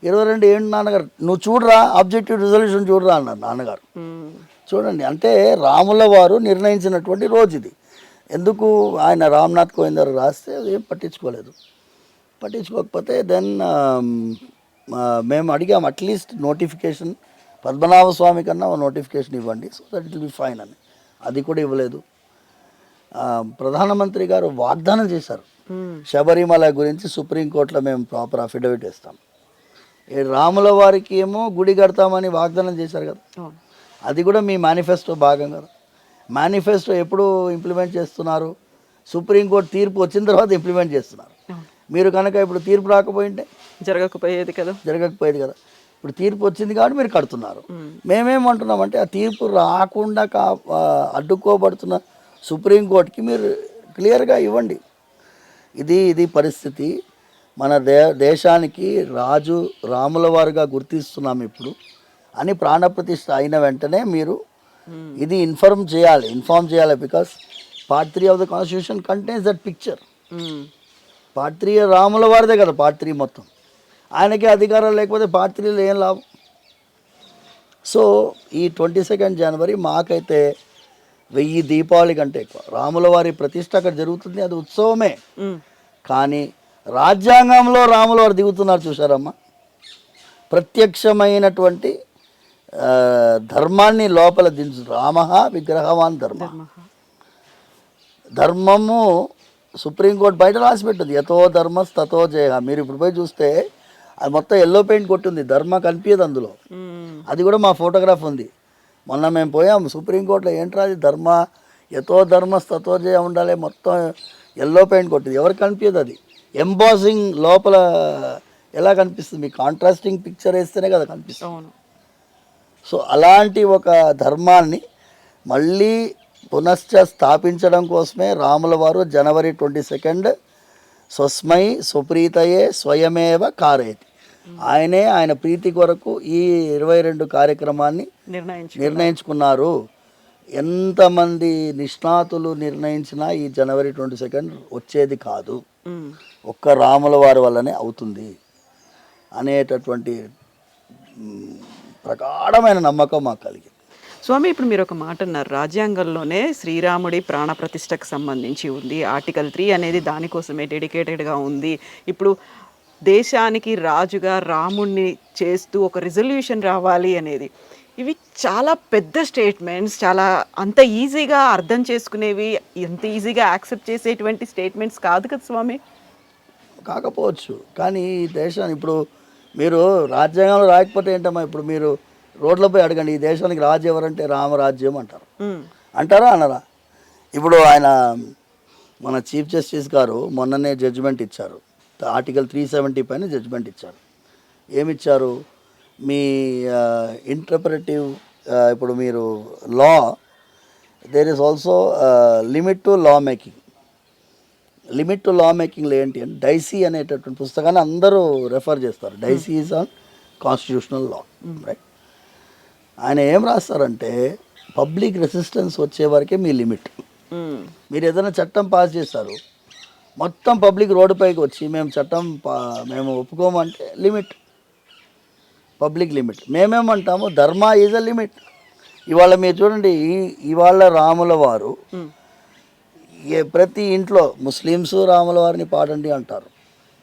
22 ఏంటి నాన్నగారు, నువ్వు చూడరా ఆబ్జెక్టివ్ రిజల్యూషన్ చూడరా అన్నారు నాన్నగారు. చూడండి, అంటే రాముల వారు నిర్ణయించినటువంటి రోజు ఇది. ఎందుకు ఆయన రామ్నాథ్ కోవింద్ గారు రాస్తే ఏం పట్టించుకోకపోతే దెన్ మేము అడిగాం అట్లీస్ట్ నోటిఫికేషన్ పద్మనాభ స్వామి కన్నా నోటిఫికేషన్ ఇవ్వండి so that it will be fine అని. అది కూడా ఇవ్వలేదు. ప్రధానమంత్రి గారు వాగ్దానం చేశారు శబరిమల గురించి సుప్రీంకోర్టులో మేము ప్రాపర్ అఫిడవిట్ ఇస్తాం. ఈ రాముల వారికి ఏమో గుడి కడతామని వాగ్దానం చేశారు కదా, అవును. అది కూడా మీ మేనిఫెస్టో భాగం కదా. మేనిఫెస్టో ఎప్పుడు ఇంప్లిమెంట్ చేస్తున్నారు? సుప్రీంకోర్టు తీర్పు వచ్చిన తర్వాత ఇంప్లిమెంట్ చేస్తున్నారు. మీరు కనుక ఇప్పుడు తీర్పు రాకపోయింటే జరగకపోయేది కదా. కదా. ఇప్పుడు తీర్పు వచ్చింది కాబట్టి మీరు కడుతున్నారు. మేమేమంటున్నామంటే ఆ తీర్పు రాకుండా అడ్డుకోబడుతున్న సుప్రీంకోర్టుకి మీరు క్లియర్గా ఇవ్వండి. ఇది పరిస్థితి. మన దేశానికి రాజు రాముల వారుగా గుర్తిస్తున్నాం ఇప్పుడు అని ప్రాణప్రతిష్ఠ అయిన వెంటనే మీరు ఇది ఇన్ఫార్మ్ చేయాలి. Because part 3 of the constitution contains that picture. Part 3 రాముల వారిదే కదా. పార్ట్ 3 మొత్తం ఆయనకే అధికారం లేకపోతే పార్ట్ 3లో ఏం లాభం? సో ఈ 22 జనవరి మాకైతే 1000 దీపావళి కంటే ఎక్కువ. రాముల వారి ప్రతిష్ట అక్కడ జరుగుతుంది, అది ఉత్సవమే. కానీ రాజ్యాంగంలో రాముల వారు దిగుతున్నారు చూసారమ్మా. ప్రత్యక్షమైనటువంటి ధర్మాన్ని లోపల దించు. రామ విగ్రహవాన్ ధర్మము సుప్రీంకోర్టు బయట రాసి పెట్టింది. యతో ధర్మస్ తతో జయ. మీరు ఇప్పుడు పోయి చూస్తే అది మొత్తం ఎల్లో పెయింట్ కొట్టింది, ధర్మ కనిపించదు అందులో. అది కూడా మా ఫోటోగ్రాఫ్ ఉంది. మొన్న మేము పోయాము సుప్రీంకోర్టులో. ఏంట్రా అది ధర్మ యతో ధర్మస్ తతో జయ ఉండాలి, మొత్తం ఎల్లో పెయింట్ కొట్టింది. ఎవరికి కనిపించదు. అది ఎంబాసింగ్ లోపల ఎలా కనిపిస్తుంది? మీకు కాంట్రాస్టింగ్ పిక్చర్ వేస్తేనే కదా కనిపిస్తుంది. సో అలాంటి ఒక ధర్మాన్ని మళ్ళీ పునశ్చ స్థాపించడం కోసమే రాముల వారు జనవరి 22 స్వస్మై సుప్రీతయే స్వయమేవ కారయతి. ఆయన ప్రీతి కొరకు ఈ 22 కార్యక్రమాన్ని నిర్ణయించుకున్నారు. ఎంతమంది నిష్ణాతులు నిర్ణయించినా ఈ జనవరి 22 వచ్చేది కాదు, ఒక్క రాముల వారి వల్లనే అవుతుంది అనేటటువంటి ప్రగాఢమైన నమ్మకం మాకు కలిగింది. స్వామి, ఇప్పుడు మీరు ఒక మాట అన్నారు, రాజ్యాంగంలోనే శ్రీరాముడి ప్రాణప్రతిష్టకు సంబంధించి ఉంది. ఆర్టికల్ 3 అనేది దానికోసమే డెడికేటెడ్గా ఉంది. ఇప్పుడు దేశానికి రాజుగా రాముణ్ణి చేస్తూ ఒక రిజల్యూషన్ రావాలి అనేది, ఇవి చాలా పెద్ద స్టేట్మెంట్స్. చాలా అంత ఈజీగా అర్థం చేసుకునేవి, ఎంత ఈజీగా యాక్సెప్ట్ చేసేటువంటి స్టేట్మెంట్స్ కాదు కదా స్వామి. కాకపోవచ్చు, కానీ ఈ దేశాన్ని ఇప్పుడు మీరు రాజ్యాంగంలో రాయకపోతే ఏంటమ్మా? ఇప్పుడు మీరు రోడ్లపై అడగండి, ఈ దేశానికి రాజు ఎవరంటే రామరాజ్యం అంటారు. అంటారా అనరా? ఇప్పుడు మన చీఫ్ జస్టిస్ గారు మొన్ననే జడ్జిమెంట్ ఇచ్చారు. ఆర్టికల్ 370 పైన జడ్జిమెంట్ ఇచ్చారు. ఏమిచ్చారు? మీ ఇంటర్ప్రిటివ్ ఇప్పుడు మీరు law, there is also limit to law making. Limit to law మేకింగ్లో ఏంటి అంటే డైసీ అనేటటువంటి పుస్తకాన్ని అందరూ రెఫర్ చేస్తారు. Dicey is on constitutional law, right? ఆయన ఏం రాస్తారంటే పబ్లిక్ రెసిస్టెన్స్ వచ్చే వరకే మీ లిమిట్. మీరు ఏదైనా చట్టం పాస్ చేస్తారు, మొత్తం పబ్లిక్ రోడ్డుపైకి వచ్చి మేము ఒప్పుకోమంటే లిమిట్, పబ్లిక్ లిమిట్. మేమేమంటాము ధర్మ ఈజ్ అ లిమిట్. ఇవాళ మీరు చూడండి, ఇవాళ రాముల వారు ప్రతి ఇంట్లో ముస్లిమ్స్ రాముల వారిని పాడండి అంటారు,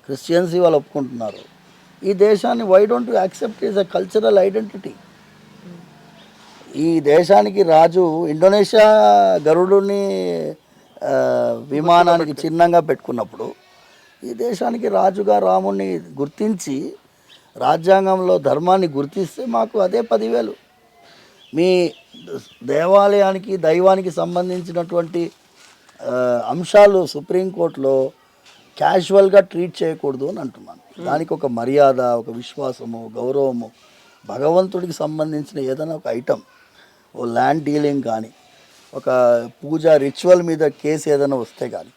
క్రిస్టియన్స్ ఇవాళ ఒప్పుకుంటున్నారు. ఈ దేశాన్ని why don't you accept is a cultural identity. ఈ దేశానికి రాజు ఇండోనేషియా గరుడుని విమానానికి చిహ్నంగా పెట్టుకున్నప్పుడు ఈ దేశానికి రాజుగా రాముణ్ణి గుర్తించి రాజ్యాంగంలో ధర్మాన్ని గుర్తిస్తే మాకు అదే 10,000. మీ దేవాలయానికి దైవానికి సంబంధించినటువంటి అంశాలు సుప్రీంకోర్టులో క్యాజువల్గా ట్రీట్ చేయకూడదు అని అంటున్నాను. దానికి ఒక మర్యాద, ఒక విశ్వాసము, గౌరవము, భగవంతుడికి సంబంధించిన ఏదైనా ఒక ఐటమ్, ఓ ల్యాండ్ డీలింగ్ కానీ, ఒక పూజ రిచువల్ మీద కేసు ఏదైనా వస్తే కానీ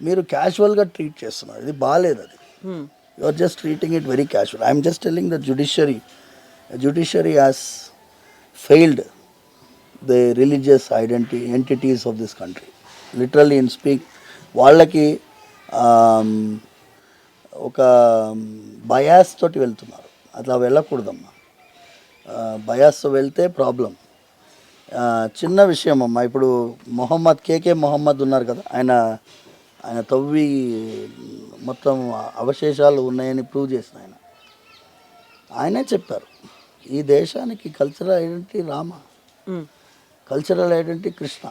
మీరు క్యాజువల్గా ట్రీట్ చేస్తున్నారు. ఇది బాగాలేదు. అది you are just treating it very casual. I'm just telling the judiciary has failed the religious entities of this country. Literally in speak. వాళ్ళకి ఒక బయాస్ తోటి వెళ్తున్నారు. అట్లా వెళ్ళకూడదమ్మా. బయాస్తో వెళ్తే ప్రాబ్లం. చిన్న విషయం అమ్మా, ఇప్పుడు కేకే మొహమ్మద్ ఉన్నారు కదా, ఆయన తవ్వి మొత్తం అవశేషాలు ఉన్నాయని ప్రూవ్ చేసిన ఆయనే చెప్పారు, ఈ దేశానికి cultural identity Rama, cultural identity Krishna,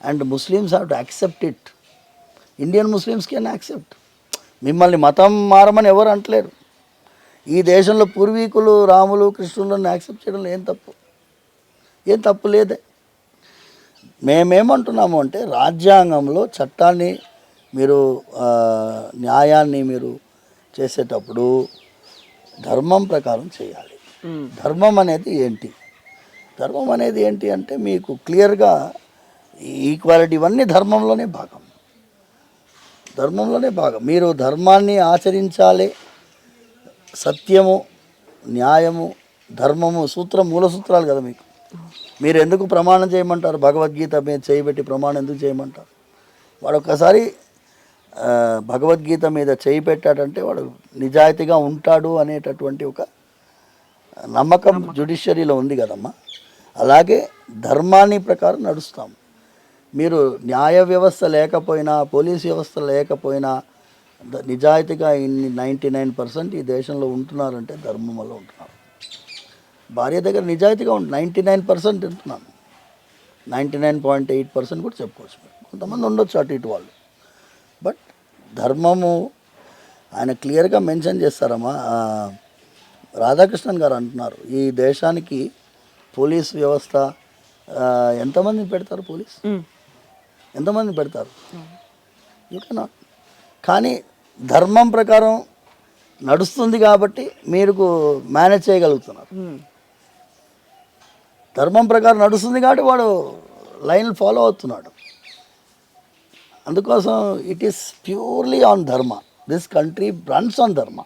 and Muslims have to accept it. Indian Muslims can accept. మిమ్మల్ని మతం మారమని ఎవరు అంటలేరు. ఈ దేశంలో పూర్వీకులు రాములు కృష్ణులను యాక్సెప్ట్ చేయడంలో ఏం తప్పు లేదే. మేమేమంటున్నాము అంటే రాజ్యాంగంలో చట్టాన్ని మీరు న్యాయాన్ని మీరు చేసేటప్పుడు ధర్మం ప్రకారం చేయాలి. ధర్మం అనేది ఏంటి? ధర్మం అనేది ఏంటి అంటే మీకు క్లియర్గా ఈక్వాలిటీ ఇవన్నీ ధర్మంలోనే భాగం. మీరు ధర్మాన్ని ఆచరించాలి. సత్యము, న్యాయము, ధర్మము మూల సూత్రాలు కదా మీకు. మీరు ఎందుకు ప్రమాణం చేయమంటారు? భగవద్గీత మీద చేయబెట్టి ప్రమాణం ఎందుకు చేయమంటారు? వాడు ఒక్కసారి భగవద్గీత మీద చేయి పెట్టాడంటే వాడు నిజాయితీగా ఉంటాడు అనేటటువంటి ఒక నమ్మకం జ్యుడిషియరీలో ఉంది కదమ్మా. అలాగే ధర్మాన్ని ప్రకారం నడుస్తాం. మీరు న్యాయ వ్యవస్థ లేకపోయినా, పోలీస్ వ్యవస్థ లేకపోయినా నిజాయితీగా 99% ఈ దేశంలో ఉంటున్నారంటే ధర్మం వల్ల ఉంటున్నారు. భార్య దగ్గర నిజాయితీగా 99% ఉంటున్నాను. 99.8% కూడా చెప్పుకోవచ్చు. కొంతమంది ఉండొచ్చు అటు ఇటు వాళ్ళు. బట్ ధర్మము ఆయన క్లియర్గా మెన్షన్ చేస్తారమ్మా. రాధాకృష్ణన్ గారు అంటున్నారు ఈ దేశానికి పోలీస్ వ్యవస్థ ఎంతమందిని పెడతారు? ఎంతమందిని పెడతారు? You cannot. కానీ ధర్మం ప్రకారం నడుస్తుంది కాబట్టి మీరు మేనేజ్ చేయగలుగుతున్నారు. ధర్మం ప్రకారం నడుస్తుంది కాబట్టి వాడు లైన్లు ఫాలో అవుతున్నాడు. అందుకోసం it is purely on dharma. This country runs on dharma.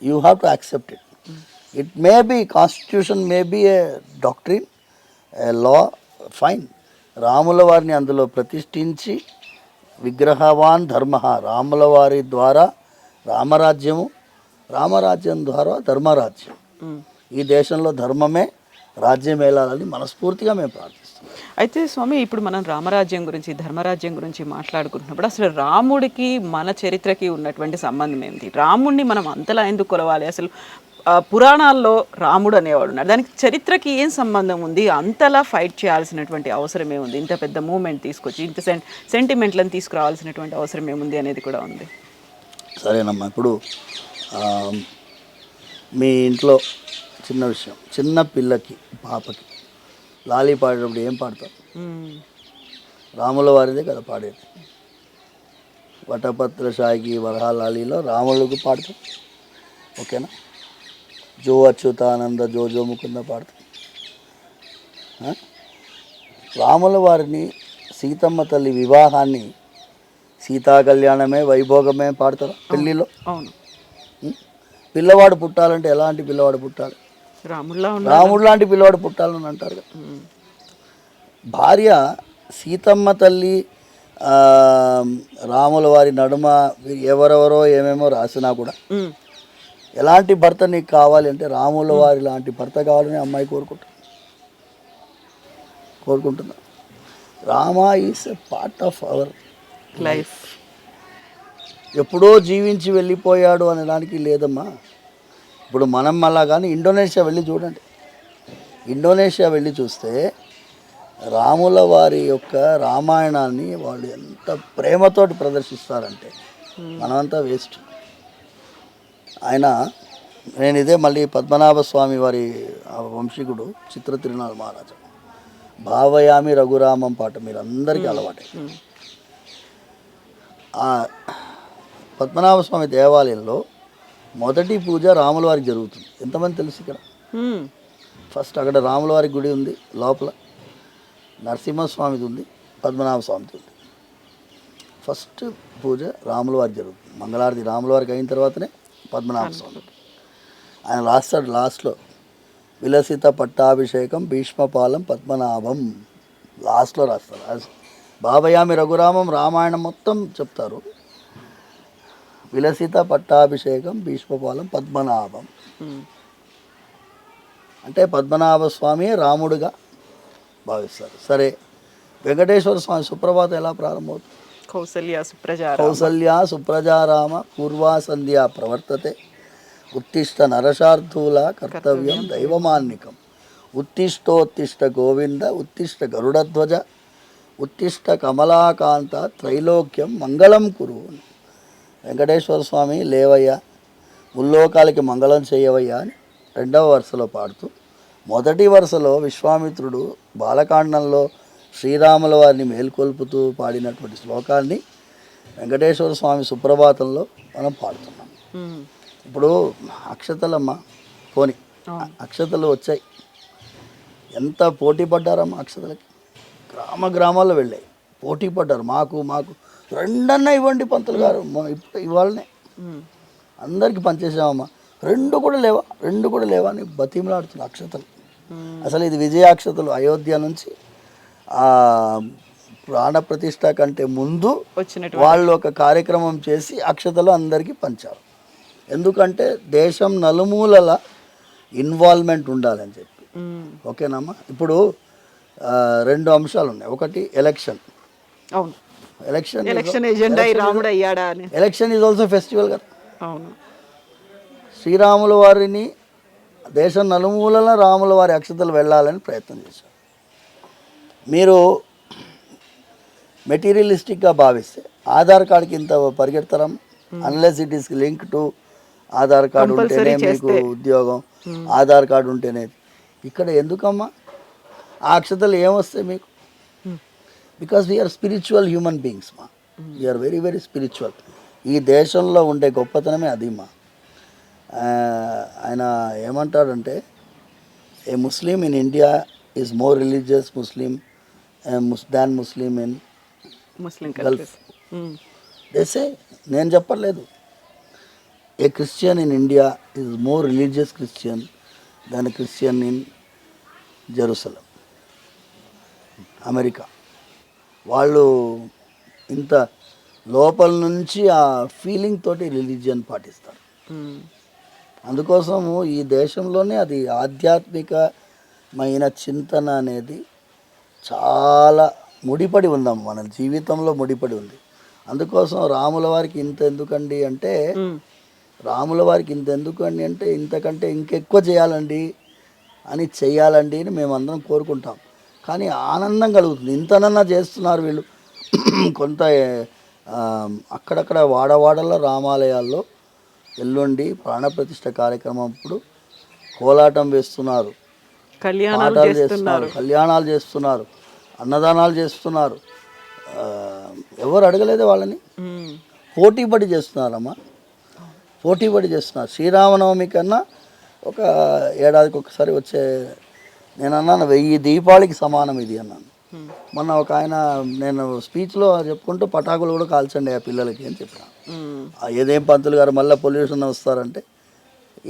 You have to accept it. It may be constitution, may be a doctrine, a law, fine. రాముల వారిని అందులో ప్రతిష్ఠించి విగ్రహవాన్ ధర్మ, రాముల వారి ద్వారా రామరాజ్యం ద్వారా ధర్మరాజ్యం. ఈ దేశంలో ధర్మమే రాజ్యం ఏలాలని మనస్ఫూర్తిగా మేము ప్రార్థిస్తాం. అయితే స్వామి, ఇప్పుడు మనం రామరాజ్యం గురించి, ధర్మరాజ్యం గురించి మాట్లాడుకుంటున్నప్పుడు అసలు రాముడికి మన చరిత్రకి ఉన్నటువంటి సంబంధం ఏంటి? రాముడిని మనం అంతలా ఎందుకు కొలవాలి? అసలు పురాణాల్లో రాముడు అనేవాడు ఉన్నాడు, దానికి చరిత్రకి ఏం సంబంధం ఉంది? అంతలా ఫైట్ చేయాల్సినటువంటి అవసరం ఏముంది? ఇంత పెద్ద మూమెంట్ తీసుకొచ్చి ఇంత సెంటిమెంట్లను తీసుకురావాల్సినటువంటి అవసరం ఏముంది అనేది కూడా ఉంది. సరేనమ్మా. ఇప్పుడు మీ ఇంట్లో చిన్న విషయం, చిన్న పిల్లకి, పాపకి లాలి పాడేటప్పుడు ఏం పాడతారు? రాముల వారిదే కదా పాడేది. వటపత్ర సాయికి వరహాలాలిలో రాములకు పాడతాం. ఓకేనా? జో అచ్యుతానంద జో ముకుంద పాడతాం. రాముల వారిని, సీతమ్మ తల్లి వివాహాన్ని, సీతా కళ్యాణమే వైభోగమే పాడతారు పెళ్ళిలో. అవును. పిల్లవాడు పుట్టాలంటే ఎలాంటి పిల్లవాడు పుట్టాలి? రాముడు లాంటి పిల్లవాడు పుట్టాలని అంటారు కదా. భార్య సీతమ్మ తల్లి రాముల వారి నడుమ ఎవరెవరో ఏమేమో రాసినా కూడా ఎలాంటి భర్త నీకు కావాలి అంటే రాముల వారి లాంటి భర్త కావాలని అమ్మాయి కోరుకుంటున్నా. Rama is a part of our life. ఎప్పుడో జీవించి వెళ్ళిపోయాడు అనడానికి లేదమ్మా. ఇప్పుడు మనం మళ్ళా కానీ ఇండోనేషియా వెళ్ళి చూడండి. ఇండోనేషియా వెళ్ళి చూస్తే రాముల వారి యొక్క రామాయణాన్ని వాళ్ళు ఎంత ప్రేమతోటి ప్రదర్శిస్తారంటే మనమంతా వేస్ట్. నేను ఇదే మళ్ళీ పద్మనాభ స్వామి వారి వంశీకుడు చిత్ర తిరునాళ మహారాజు భావయామి రఘురామం పాట మీరు అందరికీ అలవాటే. పద్మనాభ స్వామి దేవాలయంలో మొదటి పూజ రాముల వారికి జరుగుతుంది. ఎంతమంది తెలుసు ఇక్కడ? ఫస్ట్ అక్కడ రాముల వారి గుడి ఉంది, లోపల నరసింహస్వామిది ఉంది, పద్మనాభ స్వామిది ఉంది. ఫస్ట్ పూజ రాముల వారికి జరుగుతుంది. మంగళారతి రాముల వారికి అయిన తర్వాతనే పద్మనాభ స్వామి. ఆయన రాస్తాడు లాస్ట్లో, విలసిత పట్టాభిషేకం భీష్మపాలం పద్మనాభం లాస్ట్లో రాస్తారు. బాబయామి రఘురామం రామాయణం మొత్తం చెప్తారు. విలసిత పట్టాభిషేకం భీష్మపాలం పద్మనాభం అంటే పద్మనాభ స్వామి రాముడుగా భావిస్తారు. సరే, వెంకటేశ్వర స్వామి సుప్రభాతం ఎలా ప్రారంభమవుతుంది? కౌసల్య సుప్రజారామ పూర్వా సంధ్యా ప్రవర్తతే ఉత్తిష్ట నరశార్థూల కర్తవ్యం దైవమాన్నికం ఉత్తిష్టోత్తిష్ట గోవింద ఉత్తిష్ట గరుడధ్వజ ఉత్తిష్ట కమలాకాంత త్రైలోక్యం మంగళం కురు. వెంకటేశ్వర స్వామి లేవయ్యా, ముల్లోకాలకి మంగళం చేయవయ్యా అని రెండవ వరుసలో పాడుతూ, మొదటి వరుసలో విశ్వామిత్రుడు బాలకాండంలో శ్రీరాముల వారిని మేల్కొల్పుతూ పాడినటువంటి శ్లోకాన్ని వెంకటేశ్వర స్వామి సుప్రభాతంలో మనం పాడుతున్నాం. ఇప్పుడు అక్షతలమ్మ పోని అక్షతలు వచ్చాయి, ఎంత పోటీ పడ్డారమ్మా అక్షతలకి. గ్రామాల్లో వెళ్ళాయి, పోటీ పడ్డారు. మాకు మాకు రెండన్నా ఇవ్వండి పంతులు గారు, ఇప్పుడు ఇవాళనే అందరికి పనిచేసామమ్మా, రెండు కూడా లేవా అని బతిమలాడుతున్నారు అక్షతలు. అసలు ఇది విజయాక్షతలు. అయోధ్య నుంచి ఆ ప్రాణప్రతిష్ఠ కంటే ముందు వాళ్ళు ఒక కార్యక్రమం చేసి అక్షతలు అందరికీ పంచారు. ఎందుకంటే దేశం నలుమూలల ఇన్వాల్వ్మెంట్ ఉండాలని చెప్పి. ఓకేనమ్మా. ఇప్పుడు రెండు అంశాలు ఉన్నాయి. ఒకటి ఎలక్షన్. అవును, ఎలక్షన్ ఎజెండా రాముడు అయ్యాడా అని. ఎలక్షన్ ఈజ్ ఆల్సో ఫెస్టివల్ కదా. అవును, శ్రీరాముల వారిని దేశం నలుమూలల రాముల వారి అక్షతలు వెళ్ళాలని ప్రయత్నం చేశారు. మీరు మెటీరియలిస్టిక్గా భావిస్తే ఆధార్ కార్డుకి ఇంత పరిగెడతారా? Unless it is link to Aadhaar card ఉంటేనే మీకు ఉద్యోగం, ఆధార్ కార్డు ఉంటేనే. ఇక్కడ ఎందుకమ్మా ఆ అక్షతలు ఏమొస్తాయి మీకు? Because we are spiritual human beings మా, వీఆర్ వెరీ వెరీ స్పిరిచువల్. ఈ దేశంలో ఉండే గొప్పతనమే అది మా. ఆయన ఏమంటాడంటే, a Muslim in India is more religious Muslim than Muslim in Gulf. దేసే, నేను చెప్పలేదు. A Christian in India is more religious Christian than Christian in Jerusalem, America. వాళ్ళు ఇంత లోపల నుంచి ఆ ఫీలింగ్ తోటి రిలీజియన్ పాటిస్తారు. అందుకోసము ఈ దేశంలోనే అది ఆధ్యాత్మికమైన చింతన అనేది చాలా ముడిపడి ఉందమ్మ, మన జీవితంలో ముడిపడి ఉంది. అందుకోసం రాముల వారికి ఇంత ఎందుకండి అంటే, ఇంతకంటే ఇంకెక్కువ చేయాలండి అని మేమందరం కోరుకుంటాం. కానీ ఆనందం కలుగుతుంది, ఇంతనన్నా చేస్తున్నారు వీళ్ళు. కొంత అక్కడక్కడ వాడవాడల్లో రామాలయాల్లో ఎల్లుండి ప్రాణప్రతిష్ఠ కార్యక్రమం అప్పుడు కోలాటం వేస్తున్నారు, కళ్యాణాలు చేస్తున్నారు, అన్నదానాలు చేస్తున్నారు. ఎవరు అడగలేదే వాళ్ళని. పోటీపడి చేస్తున్నారమ్మా, పోటీపడి చేస్తున్నారు. శ్రీరామనవమి కన్నా ఒక ఏడాదికి ఒకసారి వచ్చే, నేను అన్నాను 1000 దీపావళికి సమానం ఇది అన్నాను. మొన్న ఒక ఆయన, నేను స్పీచ్లో చెప్పుకుంటూ పటాకులు కూడా కాల్చండి ఆ పిల్లలకి అని చెప్పిన. ఏదేం పంతులు గారు మళ్ళీ పొల్యూషన్ వస్తారంటే,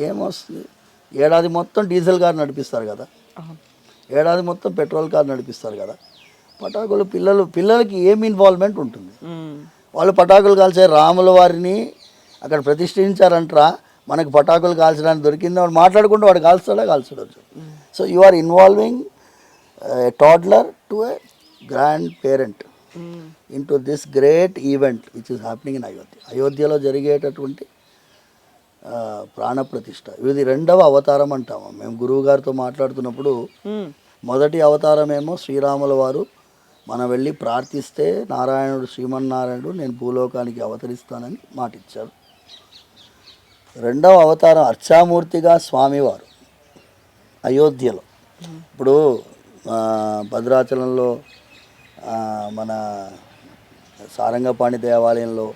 ఏమొస్తుంది, ఏడాది మొత్తం డీజిల్ కారు నడిపిస్తారు కదా, ఏడాది మొత్తం పెట్రోల్ కారు నడిపిస్తారు కదా. పటాకులు పిల్లలకి ఏం ఇన్వాల్వ్మెంట్ ఉంటుంది? వాళ్ళు పటాకులు కాల్చే రాముల వారిని అక్కడ ప్రతిష్ఠించారంటారా, మనకు పటాకులు కాల్చడానికి దొరికింది, వాడు మాట్లాడుకుంటూ వాడు కాల్చడు. So you are involving a toddler to a grandparent into this great event which is happening in Ayodhya. అయోధ్యలో జరిగేటటువంటి ప్రాణప్రతిష్ఠ ఇది రెండవ అవతారం అంటాము మేము. గురువు గారితో మాట్లాడుతున్నప్పుడు మొదటి అవతారం ఏమో శ్రీరాముల వారు మనం వెళ్ళి ప్రార్థిస్తే నారాయణుడు, శ్రీమన్నారాయణుడు నేను భూలోకానికి అవతరిస్తానని మాటిచ్చారు. రెండవ అవతారం అర్చామూర్తిగా స్వామివారు అయోధ్యలో. ఇప్పుడు భద్రాచలంలో మన సారంగపాణి దేవాలయంలో,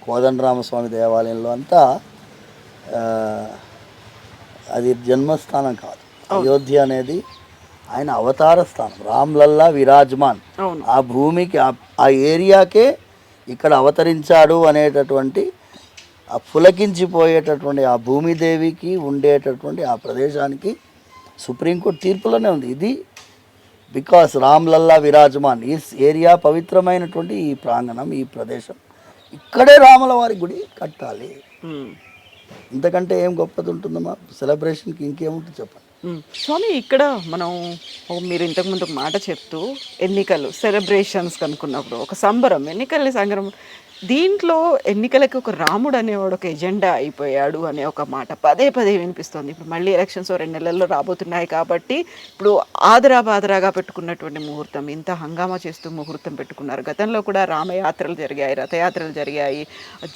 కోదండరామస్వామి దేవాలయంలో అంతా అది జన్మస్థానం కాదు. అయోధ్య అనేది ఆయన అవతార స్థానం, రామ్లల్లా విరాజ్మాన్. ఆ భూమికి ఆ ఏరియాకే ఇక్కడ అవతరించాడు అనేటటువంటి ఆ పులకించిపోయేటటువంటి ఆ భూమిదేవికి ఉండేటటువంటి ఆ ప్రదేశానికి సుప్రీంకోర్టు తీర్పులోనే ఉంది ఇది. బికాస్ రామ్లల్లా విరాజ్మాన్ ఈ ఏరియా, పవిత్రమైనటువంటి ఈ ప్రాంగణం, ఈ ప్రదేశం, ఇక్కడే రాముల వారి గుడి కట్టాలి. ఇంతకంటే ఏం గొప్పది ఉంటుందమ్మా సెలబ్రేషన్కి? ఇంకేముంటుంది చెప్పండి. స్వామి, ఇక్కడ మనం మీరు ఇంతకుముందు ఒక మాట చెప్తూ ఎన్నికలు సెలబ్రేషన్స్ కనుక్కున్నప్పుడు ఒక సంబరం, ఎన్నికల సంబరం దీంట్లో ఎన్నికలకు ఒక రాముడు అనేవాడు ఒక ఎజెండా అయిపోయాడు అనే ఒక మాట పదే పదే వినిపిస్తుంది. ఇప్పుడు మళ్ళీ ఎలక్షన్స్ 2 నెలల్లో రాబోతున్నాయి కాబట్టి ఇప్పుడు బాదరాగా పెట్టుకున్నటువంటి ముహూర్తం, ఇంత హంగామా చేస్తూ ముహూర్తం పెట్టుకున్నారు. గతంలో కూడా రామయాత్రలు జరిగాయి, రథయాత్రలు జరిగాయి,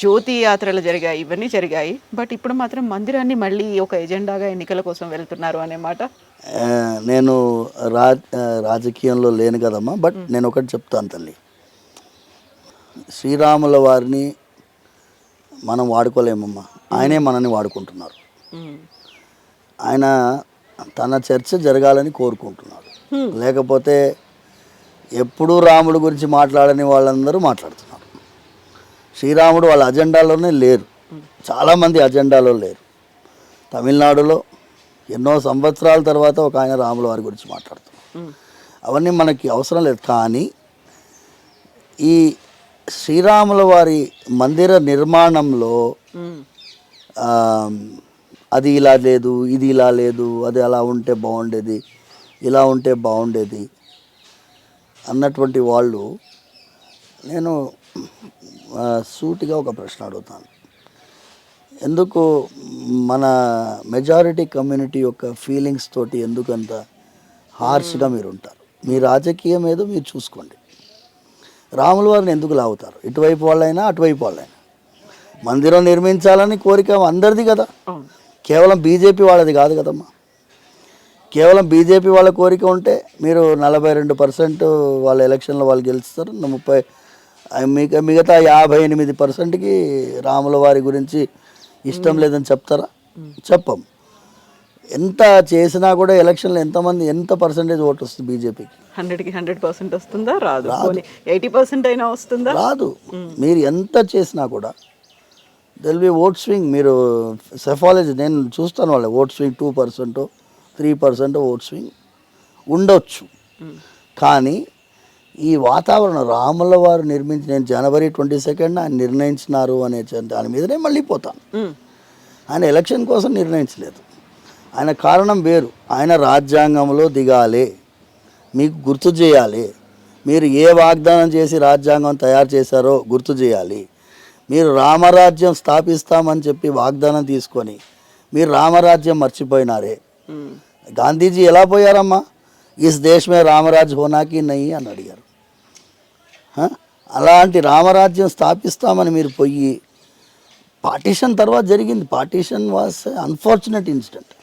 జ్యోతి యాత్రలు జరిగాయి, ఇవన్నీ జరిగాయి. బట్ ఇప్పుడు మాత్రం మందిరాన్ని మళ్ళీ ఒక ఎజెండాగా ఎన్నికల కోసం వెళ్తున్నారు అనే మాట. నేను రాజకీయంలో లేను కదమ్మా, బట్ నేను ఒకటి చెప్తాను తల్లి, శ్రీరాముల వారిని మనం వాడుకోలేమమ్మా, ఆయనే మనల్ని వాడుకుంటున్నారు. ఆయన తన చర్చ జరగాలని కోరుకుంటున్నాడు. లేకపోతే ఎప్పుడూ రాముడి గురించి మాట్లాడని వాళ్ళందరూ మాట్లాడుతున్నారు. శ్రీరాముడు వాళ్ళ అజెండాలోనే లేరు, చాలామంది అజెండాలో లేరు. తమిళనాడులో ఎన్నో సంవత్సరాల తర్వాత ఒక ఆయన రాముల వారి గురించి మాట్లాడుతున్నారు. అవన్నీ మనకి అవసరం లేదు. కానీ ఈ శ్రీరాముల వారి మందిర నిర్మాణంలో అది ఇలా లేదు, ఇది ఇలా లేదు, అది అలా ఉంటే బాగుండేది, ఇలా ఉంటే బాగుండేది అన్నటువంటి వాళ్ళు, నేను సూటిగా ఒక ప్రశ్న అడుగుతాను. ఎందుకు మన మెజారిటీ కమ్యూనిటీ యొక్క ఫీలింగ్స్ తోటి ఎందుకంత హార్ష్గా మీరు ఉంటారు? మీ రాజకీయం ఏదో మీరు చూసుకోండి. రాముల వారిని ఎందుకు లాగుతారు? ఇటువైపు వాళ్ళైనా అటువైపు వాళ్ళైనా మందిరం నిర్మించాలని కోరిక అందరిది కదా, కేవలం బీజేపీ వాళ్ళది కాదు కదమ్మా. కేవలం బీజేపీ వాళ్ళ కోరిక ఉంటే మీరు 42% వాళ్ళ ఎలక్షన్లో వాళ్ళు గెలుస్తారు, 30 మిగతా 58%కి రాముల వారి గురించి ఇష్టం లేదని చెప్తారా? చెప్పం. ఎంత చేసినా కూడా ఎలక్షన్లో ఎంత పర్సెంటేజ్ ఓటు వస్తుంది బీజేపీకి? 100కి 100% వస్తుందా? రాదు. 80% అయినా వస్తుందా? రాదు. మీరు ఎంత చేసినా కూడా దెల్ బి ఓట్ స్వింగ్. మీరు సెఫాలజీ నేను చూస్తాను, వాళ్ళ ఓట్ స్వింగ్ 2%, 3% ఓట్ స్వింగ్ ఉండొచ్చు. కానీ ఈ వాతావరణం రాముల వారు నిర్మించి, నేను జనవరి 22 ఆయన నిర్ణయించినారు అనే దాని మీదనే మళ్ళీ పోతాను. ఆయన ఎలక్షన్ కోసం నిర్ణయించలేదు, ఆయన కారణం వేరు. ఆయన రాజ్యాంగంలో దిగాలి, మీకు గుర్తు చేయాలి. మీరు ఏ వాగ్దానం చేసి రాజ్యాంగం తయారు చేశారో గుర్తు చేయాలి. మీరు రామరాజ్యం స్థాపిస్తామని చెప్పి వాగ్దానం తీసుకొని మీరు రామరాజ్యం మర్చిపోయినారే. గాంధీజీ ఎలా పోయారమ్మా? ఇస్ దేశ్ మే రామరాజ్ హోనాకి నయ్యి అని అడిగారు. అలాంటి రామరాజ్యం స్థాపిస్తామని మీరు పోయి, పార్టీషన్ తర్వాత జరిగింది. Partition was unfortunate incident.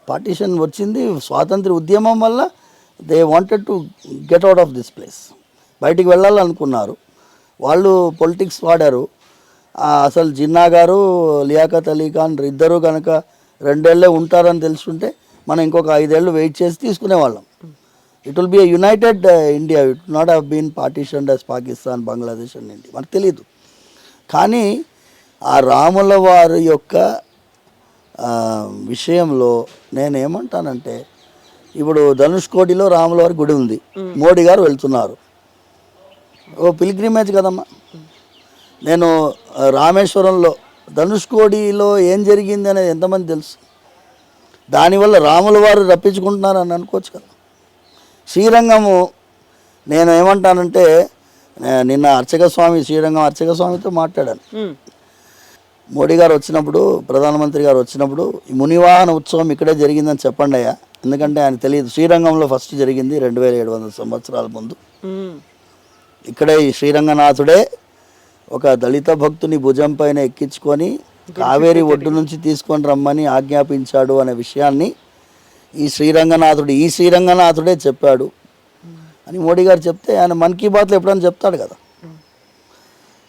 Partition వచ్చింది స్వాతంత్ర ఉద్యమం వల్ల. They wanted to get out of this place. బయటికి వెళ్ళాలనుకున్నారు వాళ్ళు, పొలిటిక్స్ వాడారు. అసలు జిన్నా గారు, లియాఖత్ అలీ ఖాన్ ఇద్దరు కనుక 2 ఏళ్ళే ఉంటారని తెలుసుకుంటే మనం ఇంకొక 5 ఏళ్ళు వెయిట్ చేసి తీసుకునేవాళ్ళం. It will be a united India. It not have been partitioned as Pakistan, Bangladesh and India. మనకు తెలీదు. కానీ ఆ రాముల వారి యొక్క విషయంలో నేనేమంటానంటే, ఇప్పుడు ధనుష్కోటిలో రాముల వారి గుడి ఉంది, మోడీ గారు వెళ్తున్నారు, ఓ పిల్గ్రిమేజ్ కదమ్మా. నేను రామేశ్వరంలో ధనుష్కోటిలో ఏం జరిగింది అనేది ఎంతమంది తెలుసు? దానివల్ల రాముల వారు రప్పించుకుంటున్నారు అని అనుకోవచ్చు కదా. శ్రీరంగము, నేను ఏమంటానంటే, నిన్న శ్రీరంగం అర్చక స్వామితో మాట్లాడాను. మోడీ గారు వచ్చినప్పుడు, ప్రధానమంత్రి గారు వచ్చినప్పుడు ఈ మునివాహన ఉత్సవం ఇక్కడే జరిగిందని చెప్పండి అయ్యా, ఎందుకంటే ఆయన తెలియదు. శ్రీరంగంలో ఫస్ట్ జరిగింది 2700 సంవత్సరాల ముందు. ఇక్కడే ఈ శ్రీరంగనాథుడే ఒక దళిత భక్తుని భుజం పైన ఎక్కించుకొని కావేరి ఒడ్డు నుంచి తీసుకొని రమ్మని ఆజ్ఞాపించాడు అనే విషయాన్ని ఈ శ్రీరంగనాథుడే చెప్పాడు అని మోడీ గారు చెప్తే, ఆయన మన్ కీ బాత్లో ఎప్పుడైనా చెప్తాడు కదా.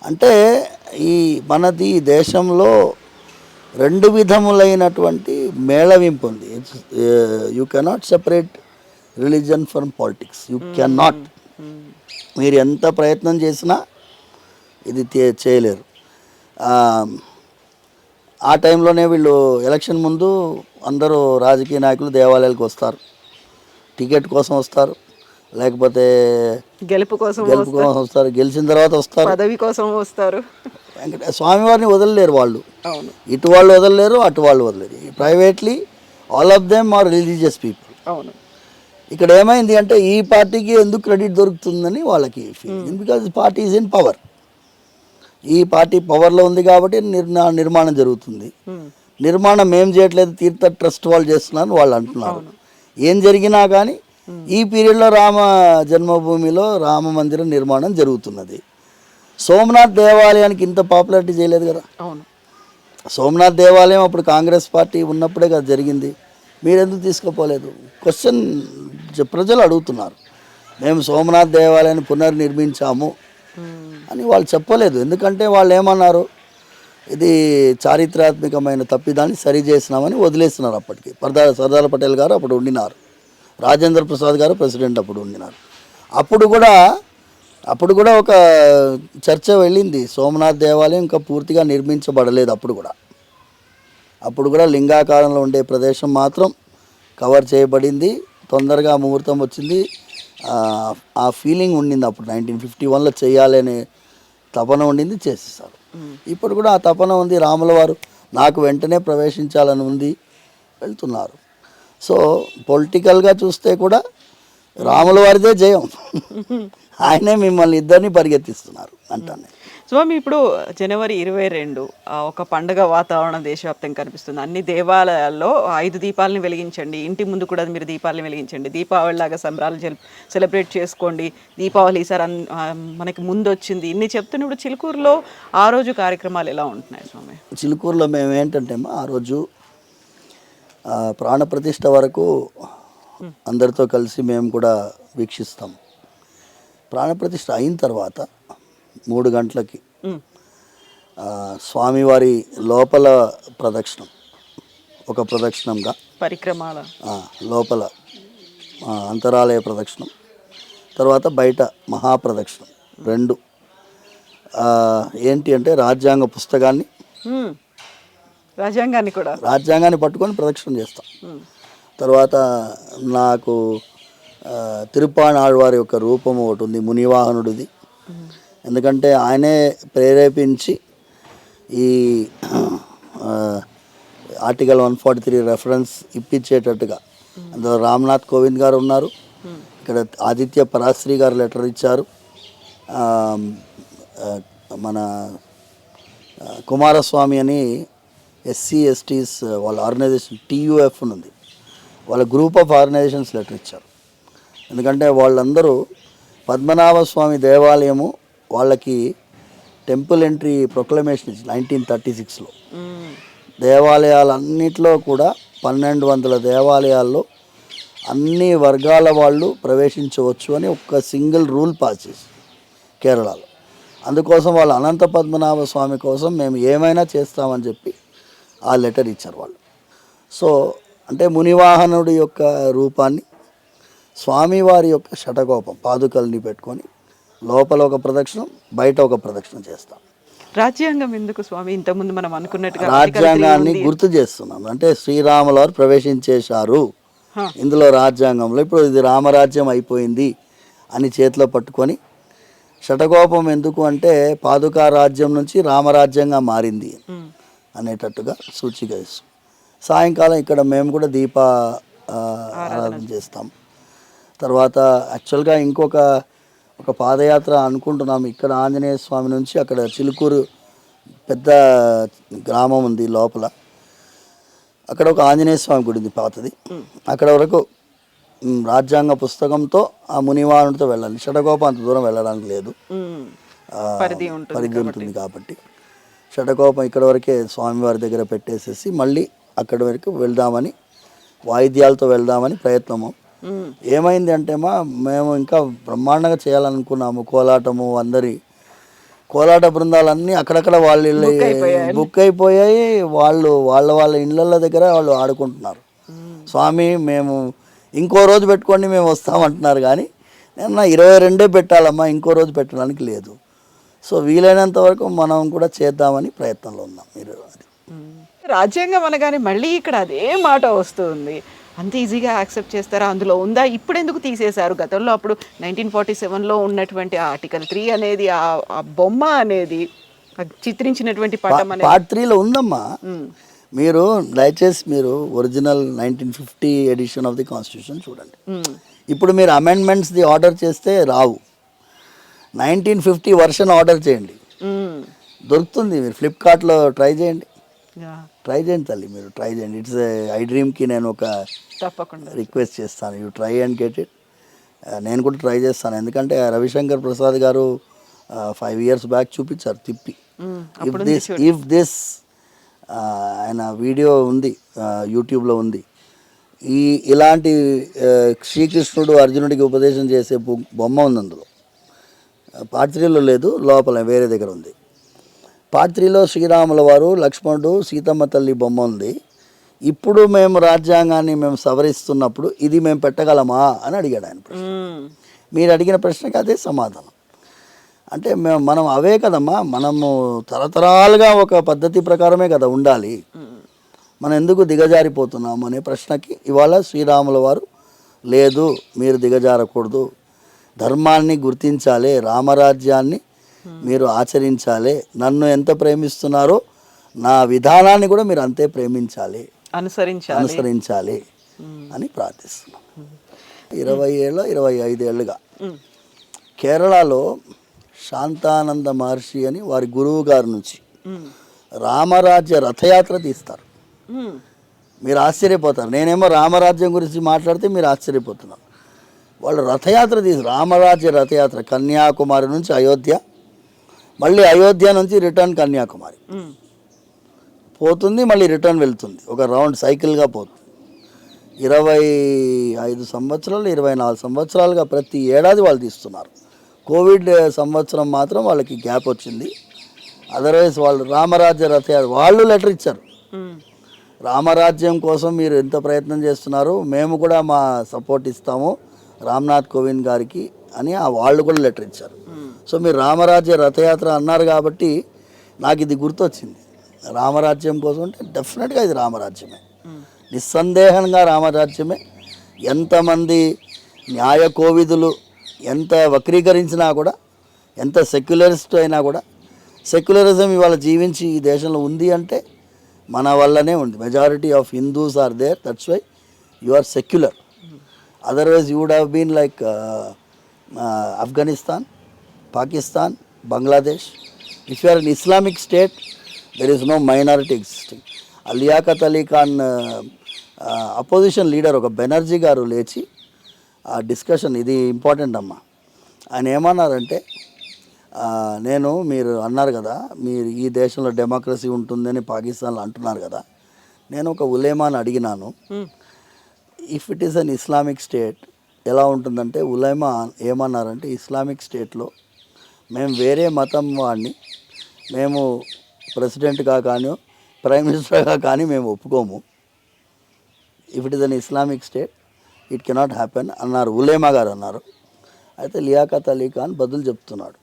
అంటే ఈ మనది దేశంలో 2 విధములైనటువంటి మేళవింపు ఉంది. You cannot separate religion from politics. You cannot. మీరు ఎంత ప్రయత్నం చేసినా ఇది చేయలేరు. ఆ టైంలోనే వీళ్ళు ఎలక్షన్ ముందు అందరూ రాజకీయ నాయకులు దేవాలయాలకు వస్తారు, టికెట్ కోసం వస్తారు, లేకపోతే గెలుపు కోసం వస్తారు, గెలిచిన తర్వాత వస్తారు, పదవి కోసం వస్తారు. స్వామివారిని వదలలేరు వాళ్ళు. ఇటు వాళ్ళు వదలలేరు, అటు వాళ్ళు వదలలేరు. Privately all of them are religious people. అవును. ఇక్కడ ఏమైంది అంటే, ఈ పార్టీకి ఎందుకు క్రెడిట్ దొరుకుతుందని వాళ్ళకి feeling, because party is in power. ఈ పార్టీ పవర్లో ఉంది కాబట్టి నిర్మాణం జరుగుతుంది. నిర్మాణం ఏం చేయట్లేదు, తీర్థ ట్రస్ట్ వాళ్ళు చేస్తున్నారు వాళ్ళు అంటున్నారు. ఏం జరిగినా కానీ ఈ పీరియడ్లో రామ జన్మభూమిలో రామ మందిరం నిర్మాణం జరుగుతున్నది. సోమనాథ్ దేవాలయానికి ఇంత పాపులారిటీ చేయలేదు కదా. అవును, సోమనాథ్ దేవాలయం అప్పుడు కాంగ్రెస్ పార్టీ ఉన్నప్పుడే కదా జరిగింది. మీరెందుకు తీసుకుపోలేదు? క్వశ్చన్ ప్రజలు అడుగుతున్నారు. మేము సోమనాథ్ దేవాలయాన్ని పునర్నిర్మించాము అని వాళ్ళు చెప్పలేదు. ఎందుకంటే వాళ్ళు ఏమన్నారు, ఇది చారిత్రాత్మకమైన తప్పిదాన్ని సరి చేసినామని వదిలేస్తున్నారు. అప్పటికి సర్దార్ పటేల్ గారు అప్పుడు ఉండినారు, రాజేంద్ర ప్రసాద్ గారు ప్రెసిడెంట్ అప్పుడు ఉండినారు. అప్పుడు కూడా ఒక చర్చ వెళ్ళింది, సోమనాథ్ దేవాలయం ఇంకా పూర్తిగా నిర్మించబడలేదు. అప్పుడు కూడా లింగాకారంలో ఉండే ప్రదేశం మాత్రం కవర్ చేయబడింది. తొందరగా ముహూర్తం వచ్చింది. ఆ ఫీలింగ్ ఉండింది. అప్పుడు 1951లో చేయాలనే తపన ఉండింది, చేసేసారు. ఇప్పుడు కూడా ఆ తపన ఉంది. రాముల వారు నాకు వెంటనే ప్రవేశించాలని ఉంది, వెళ్తున్నారు. సో పొలిటికల్గా చూస్తే కూడా రాముల వారిదే జయం. ఆయనే మిమ్మల్ని ఇద్దరిని పరిగెత్తిస్తున్నారు అంటాను. స్వామి, ఇప్పుడు జనవరి 22 ఒక పండుగ వాతావరణం దేశవ్యాప్తంగా కనిపిస్తుంది. అన్ని దేవాలయాల్లో 5 దీపాలని వెలిగించండి, ఇంటి ముందు కూడా మీరు దీపాలని వెలిగించండి, దీపావళి లాగా సంబరాలు సెలబ్రేట్ చేసుకోండి, దీపావళి ఈసారి మనకి ముందు వచ్చింది, ఇన్ని చెప్తున్నప్పుడు చిలుకూరులో ఆ రోజు కార్యక్రమాలు ఎలా ఉంటున్నాయి స్వామి? చిలుకూరులో మేము ఏంటంటే ఆ రోజు ప్రాణప్రతిష్ఠ వరకు అందరితో కలిసి మేము కూడా వీక్షిస్తాం. ప్రాణప్రతిష్ఠ అయిన తర్వాత 3 గంటలకి స్వామివారి లోపల ప్రదక్షిణం, ఒక ప్రదక్షిణంగా పరిక్రమాల లోపల అంతరాలయ ప్రదక్షిణం, తర్వాత బయట మహాప్రదక్షిణం 2. ఏంటి అంటే రాజ్యాంగ పుస్తకాన్ని రాజ్యాంగాన్ని పట్టుకొని ప్రదక్షిణం చేస్తాం. తర్వాత నాకు తిరుప్పాణాళ్వారి యొక్క రూపం ఒకటి ఉంది, మునివాహనుడిది. ఎందుకంటే ఆయనే ప్రేరేపించి ఈ ఆర్టికల్ 143 రెఫరెన్స్ ఇప్పించేటట్టుగా, అందులో రామ్నాథ్ కోవింద్ గారు ఉన్నారు, ఇక్కడ ఆదిత్య పరాశ్రీ గారు లెటర్ ఇచ్చారు, మన కుమారస్వామి అని SC/STs వాళ్ళ ఆర్గనైజేషన్ TUF ఉంది, వాళ్ళ గ్రూప్ ఆఫ్ ఆర్గనైజేషన్స్ లెటర్ ఇచ్చారు. ఎందుకంటే వాళ్ళందరూ పద్మనాభ స్వామి దేవాలయము వాళ్ళకి టెంపుల్ ఎంట్రీ ప్రొక్లమేషన్ ఇచ్చి 1936లో దేవాలయాలన్నింటిలో కూడా 1200 దేవాలయాల్లో అన్ని వర్గాల వాళ్ళు ప్రవేశించవచ్చు అని ఒక సింగిల్ రూల్ పాస్ చేసి కేరళలో. అందుకోసం వాళ్ళు అనంత పద్మనాభ స్వామి కోసం మేము ఏమైనా చేస్తామని చెప్పి ఆ లెటర్ ఇచ్చారు వాళ్ళు. సో అంటే మునివాహనుడి యొక్క రూపాన్ని, స్వామివారి యొక్క షటకోపం పాదుకల్ని పెట్టుకొని లోపల ఒక ప్రదక్షిణం, బయట ఒక ప్రదక్షిణం చేస్తాం. రాజ్యాంగం ఎందుకు స్వామి? ఇంతకుముందు మనం అనుకున్నట్టుగా రాజ్యాంగాన్ని గుర్తు చేస్తున్నాం. అంటే శ్రీరాముల వారు ప్రవేశించేశారు ఇందులో రాజ్యాంగంలో. ఇప్పుడు ఇది రామరాజ్యం అయిపోయింది అని చేతిలో పట్టుకొని, షటకోపం ఎందుకు అంటే పాదుకా రాజ్యం నుంచి రామరాజ్యంగా మారింది అనేటట్టుగా సూచిక ఇస్తాం. సాయంకాలం ఇక్కడ మేము కూడా దీప ఆరాధన చేస్తాం. తర్వాత యాక్చువల్గా ఒక పాదయాత్ర అనుకుంటున్నాము. ఇక్కడ ఆంజనేయ స్వామి నుంచి అక్కడ చిలుకూరు పెద్ద గ్రామం ఉంది లోపల, అక్కడ ఒక ఆంజనేయ స్వామి గుడి ఉంది పాతది. అక్కడ వరకు రాజ్యాంగ పుస్తకంతో ఆ మునివాహనుడితో వెళ్ళాలి. షటకోపం అంత దూరం వెళ్ళడానికి లేదు, పరిధి ఉంటుంది కాబట్టి షటకోపం ఇక్కడ వరకే స్వామివారి దగ్గర పెట్టేసేసి మళ్ళీ అక్కడి వరకు వెళ్దామని, వాయిద్యాలతో వెళ్దామని ప్రయత్నము. ఏమైంది అంటే మేము ఇంకా బ్రహ్మాండంగా చేయాలనుకున్నాము. కోలాటము, అందరి కోలాట బృందాలన్నీ అక్కడక్కడ వాళ్ళు బుక్ అయిపోయాయి. వాళ్ళ ఇళ్ళ దగ్గర వాళ్ళు ఆడుకుంటున్నారు. స్వామి మేము ఇంకో రోజు పెట్టుకోండి మేము వస్తామంటున్నారు, కానీ నేను 22 పెట్టాలమ్మా, ఇంకో రోజు పెట్టడానికి లేదు. సో వీలైనంత వరకు మనం కూడా చేద్దామని ప్రయత్నంలో ఉన్నాం. మీరు రాజ్యాంగం అనగానే మళ్ళీ ఇక్కడ అదే మాట వస్తుంది. అంత ఈజీగా యాక్సెప్ట్ చేస్తారా? అందులో ఉందా? ఇప్పుడు ఎందుకు తీసేశారు? గతంలో అప్పుడు 1947లో ఉన్నటువంటి ఆర్టికల్ 3 అనేది, ఆ బొమ్మ అనేది చిత్రించినటువంటి పటం అనేది పార్ట్ 3లో ఉందమ్మా. మీరు దయచేసి మీరు original 1950 edition of the constitution చూడండి. ఇప్పుడు మీరు అమెండ్మెంట్స్ది ఆర్డర్ చేస్తే రావు. 1950 వర్షన్ ఆర్డర్ చేయండి. దొరుకుతుంది. మీరు ఫ్లిప్కార్ట్లో ట్రై చేయండి, యా, ట్రై చేయండి తల్లి, మీరు ట్రై చేయండి. ఇట్స్ ఐ డ్రీమ్కి నేను ఒక తప్పకుండా. రిక్వెస్ట్ చేస్తాను, you try and get it. నేను కూడా ట్రై చేస్తాను, ఎందుకంటే రవిశంకర్ ప్రసాద్ గారు 5 years బ్యాక్ చూపించారు తిప్పి. ఇఫ్ దిస్ ఆయన వీడియో ఉంది, యూట్యూబ్లో ఉంది. ఇలాంటి శ్రీకృష్ణుడు అర్జునుడికి ఉపదేశం చేసే బొమ్మ ఉంది అందులో. పార్ట్ 3లో లేదు, లోపల వేరే దగ్గర ఉంది. పార్ట్ 3లో శ్రీరాముల వారు, లక్ష్మణుడు, సీతమ్మ తల్లి బొమ్మ ఉంది. ఇప్పుడు మేము రాజ్యాంగాన్ని మేము సవరిస్తున్నప్పుడు ఇది మేము పెట్టగలమా అని అడిగాడు ఆయన ప్రశ్న. మీరు అడిగిన ప్రశ్నకి అదే సమాధానం. అంటే మనం అవే కదమ్మా, మనము తరతరాలుగా ఒక పద్ధతి ప్రకారమే కదా ఉండాలి. మనం ఎందుకు దిగజారిపోతున్నాము అనే ప్రశ్నకి ఇవాళ శ్రీరాముల వారు లేదు, మీరు దిగజారకూడదు, ధర్మాన్ని గుర్తించాలి, రామరాజ్యాన్ని మీరు ఆచరించాలి, నన్ను ఎంత ప్రేమిస్తున్నారో నా విధానాన్ని కూడా మీరు అంతే ప్రేమించాలి, అనుసరించాలి అని ప్రార్థిస్తున్నాం. 25 ఏళ్ళుగా కేరళలో శాంతానంద మహర్షి అని వారి గురువు గారి నుంచి రామరాజ్య రథయాత్ర తీస్తారు. మీరు ఆశ్చర్యపోతారు, నేనేమో రామరాజ్యం గురించి మాట్లాడితే మీరు ఆశ్చర్యపోతున్నారు. వాళ్ళు రథయాత్ర రామరాజ్య రథయాత్ర కన్యాకుమారి నుంచి అయోధ్య, మళ్ళీ అయోధ్య నుంచి రిటర్న్ కన్యాకుమారి పోతుంది, మళ్ళీ రిటర్న్ వెళ్తుంది, ఒక రౌండ్ సైకిల్గా పోతుంది. 25 సంవత్సరాలు 24 సంవత్సరాలుగా ప్రతి ఏడాది వాళ్ళు తీస్తున్నారు. కోవిడ్ సంవత్సరం మాత్రం వాళ్ళకి గ్యాప్ వచ్చింది. అదర్వైజ్ వాళ్ళు రామరాజ్య రథయాత్ర వాళ్ళు లెటర్ ఇచ్చారు, రామరాజ్యం కోసం మీరు ఎంత ప్రయత్నం చేస్తున్నారు, మేము కూడా మా సపోర్ట్ ఇస్తాము రామ్నాథ్ కోవింద్ గారికి అని వాళ్ళు కూడా లెటర్ ఇచ్చారు. సో మీరు రామరాజ్య రథయాత్ర అన్నారు కాబట్టి నాకు ఇది గుర్తొచ్చింది. రామరాజ్యం కోసం అంటే డెఫినెట్గా ఇది రామరాజ్యమే, నిస్సందేహంగా రామరాజ్యమే. ఎంతమంది న్యాయ కోవిదులు ఎంత వక్రీకరించినా కూడా, ఎంత సెక్యులరిస్ట్ అయినా కూడా, సెక్యులరిజం ఇవాళ జీవించి ఈ దేశంలో ఉంది అంటే మన వల్లనే ఉంది. Majority of Hindus are there, that's why you are secular. Otherwise you would have been like Afghanistan, Pakistan, Bangladesh. If you are an Islamic state, there is no minority existing. Liaquat Ali Khan opposition leader ఒక బెనర్జీ గారు లేచి ఆ discussion, ఇది important అమ్మా, ఆయన ఏమన్నారంటే, మీరు అన్నారు కదా మీరు ఈ దేశంలో డెమోక్రసీ ఉంటుందని పాకిస్తాన్లో అంటున్నారు కదా, నేను ఒక ఉలేమాని అడిగినాను, if it is an Islamic state ఎలా ఉంటుందంటే, ఉలేమా ఏమన్నారంటే, ఇస్లామిక్ స్టేట్లో మేము వేరే మతం వాడిని మేము ప్రెసిడెంట్గా కానీ ప్రైమ్ మినిస్టర్గా కానీ మేము ఒప్పుకోము. If it is an Islamic state it cannot happen అన్నారు, ఉలేమా గారు అన్నారు. అయితే లియాఖత్ అలీ ఖాన్ బదులు చెప్తున్నాడు,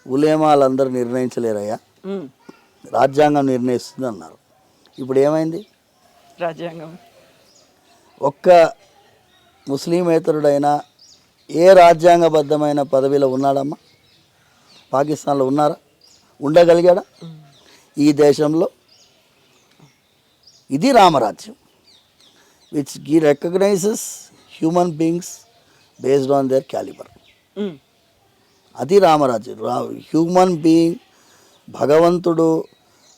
ఉలేమాలందరూ నిర్ణయించలేరయ్యా, రాజ్యాంగం నిర్ణయిస్తుంది అన్నారు. ఇప్పుడు ఏమైంది? రాజ్యాంగం ఒక్క ముస్లిమేతరుడైనా ఏ రాజ్యాంగబద్ధమైన పదవిలో ఉన్నాడమ్మా? పాకిస్తాన్లో ఉన్నారా? ఉండగలిగాడా? ఈ దేశంలో ఇది Ramarajyam, which recognizes human beings based on their calibre. అది రామరాజ్యం. హ్యూమన్ బీయింగ్, భగవంతుడు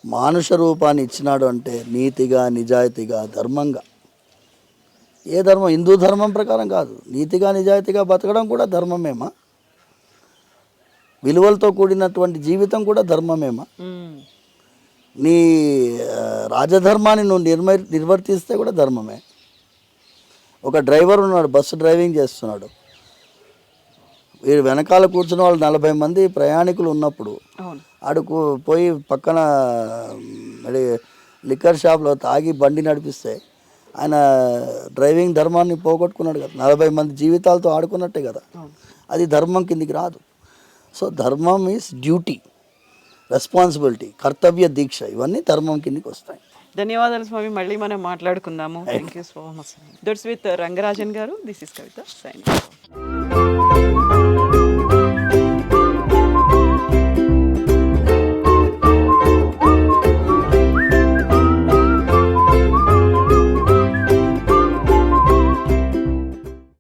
మానుష రూపాన్ని ఇచ్చినాడు అంటే నీతిగా, నిజాయితీగా, ధర్మంగా. ఏ ధర్మం? హిందూ ధర్మం ప్రకారం కాదు, నీతిగా నిజాయితీగా బతకడం కూడా ధర్మమేమా? విలువలతో కూడినటువంటి జీవితం కూడా ధర్మమేమా? నీ రాజధర్మాన్ని నువ్వు నిర్వర్తిస్తే కూడా ధర్మమే. ఒక డ్రైవర్ ఉన్నాడు, బస్సు డ్రైవింగ్ చేస్తున్నాడు, వీరు వెనకాల కూర్చున్న వాళ్ళు 40 మంది ప్రయాణికులు ఉన్నప్పుడు ఆడుకు పోయి పక్కన లిక్కర్ షాప్లో తాగి బండి నడిపిస్తే ఆయన డ్రైవింగ్ ధర్మాన్ని పోగొట్టుకున్నాడు కదా, 40 మంది జీవితాలతో ఆడుకున్నట్టే కదా, అది ధర్మం కిందికి రాదు. సో ధర్మం ఈజ్ డ్యూటీ, రెస్పాన్సిబిలిటీ, కర్తవ్య దీక్ష, ఇవన్నీ ధర్మం కిందికి వస్తాయి. ధన్యవాదాలు స్వామి, మళ్ళీ మనం మాట్లాడుకుందాము. Thank you so much. That's with Rangarajan గారు. This is Kavitha signing.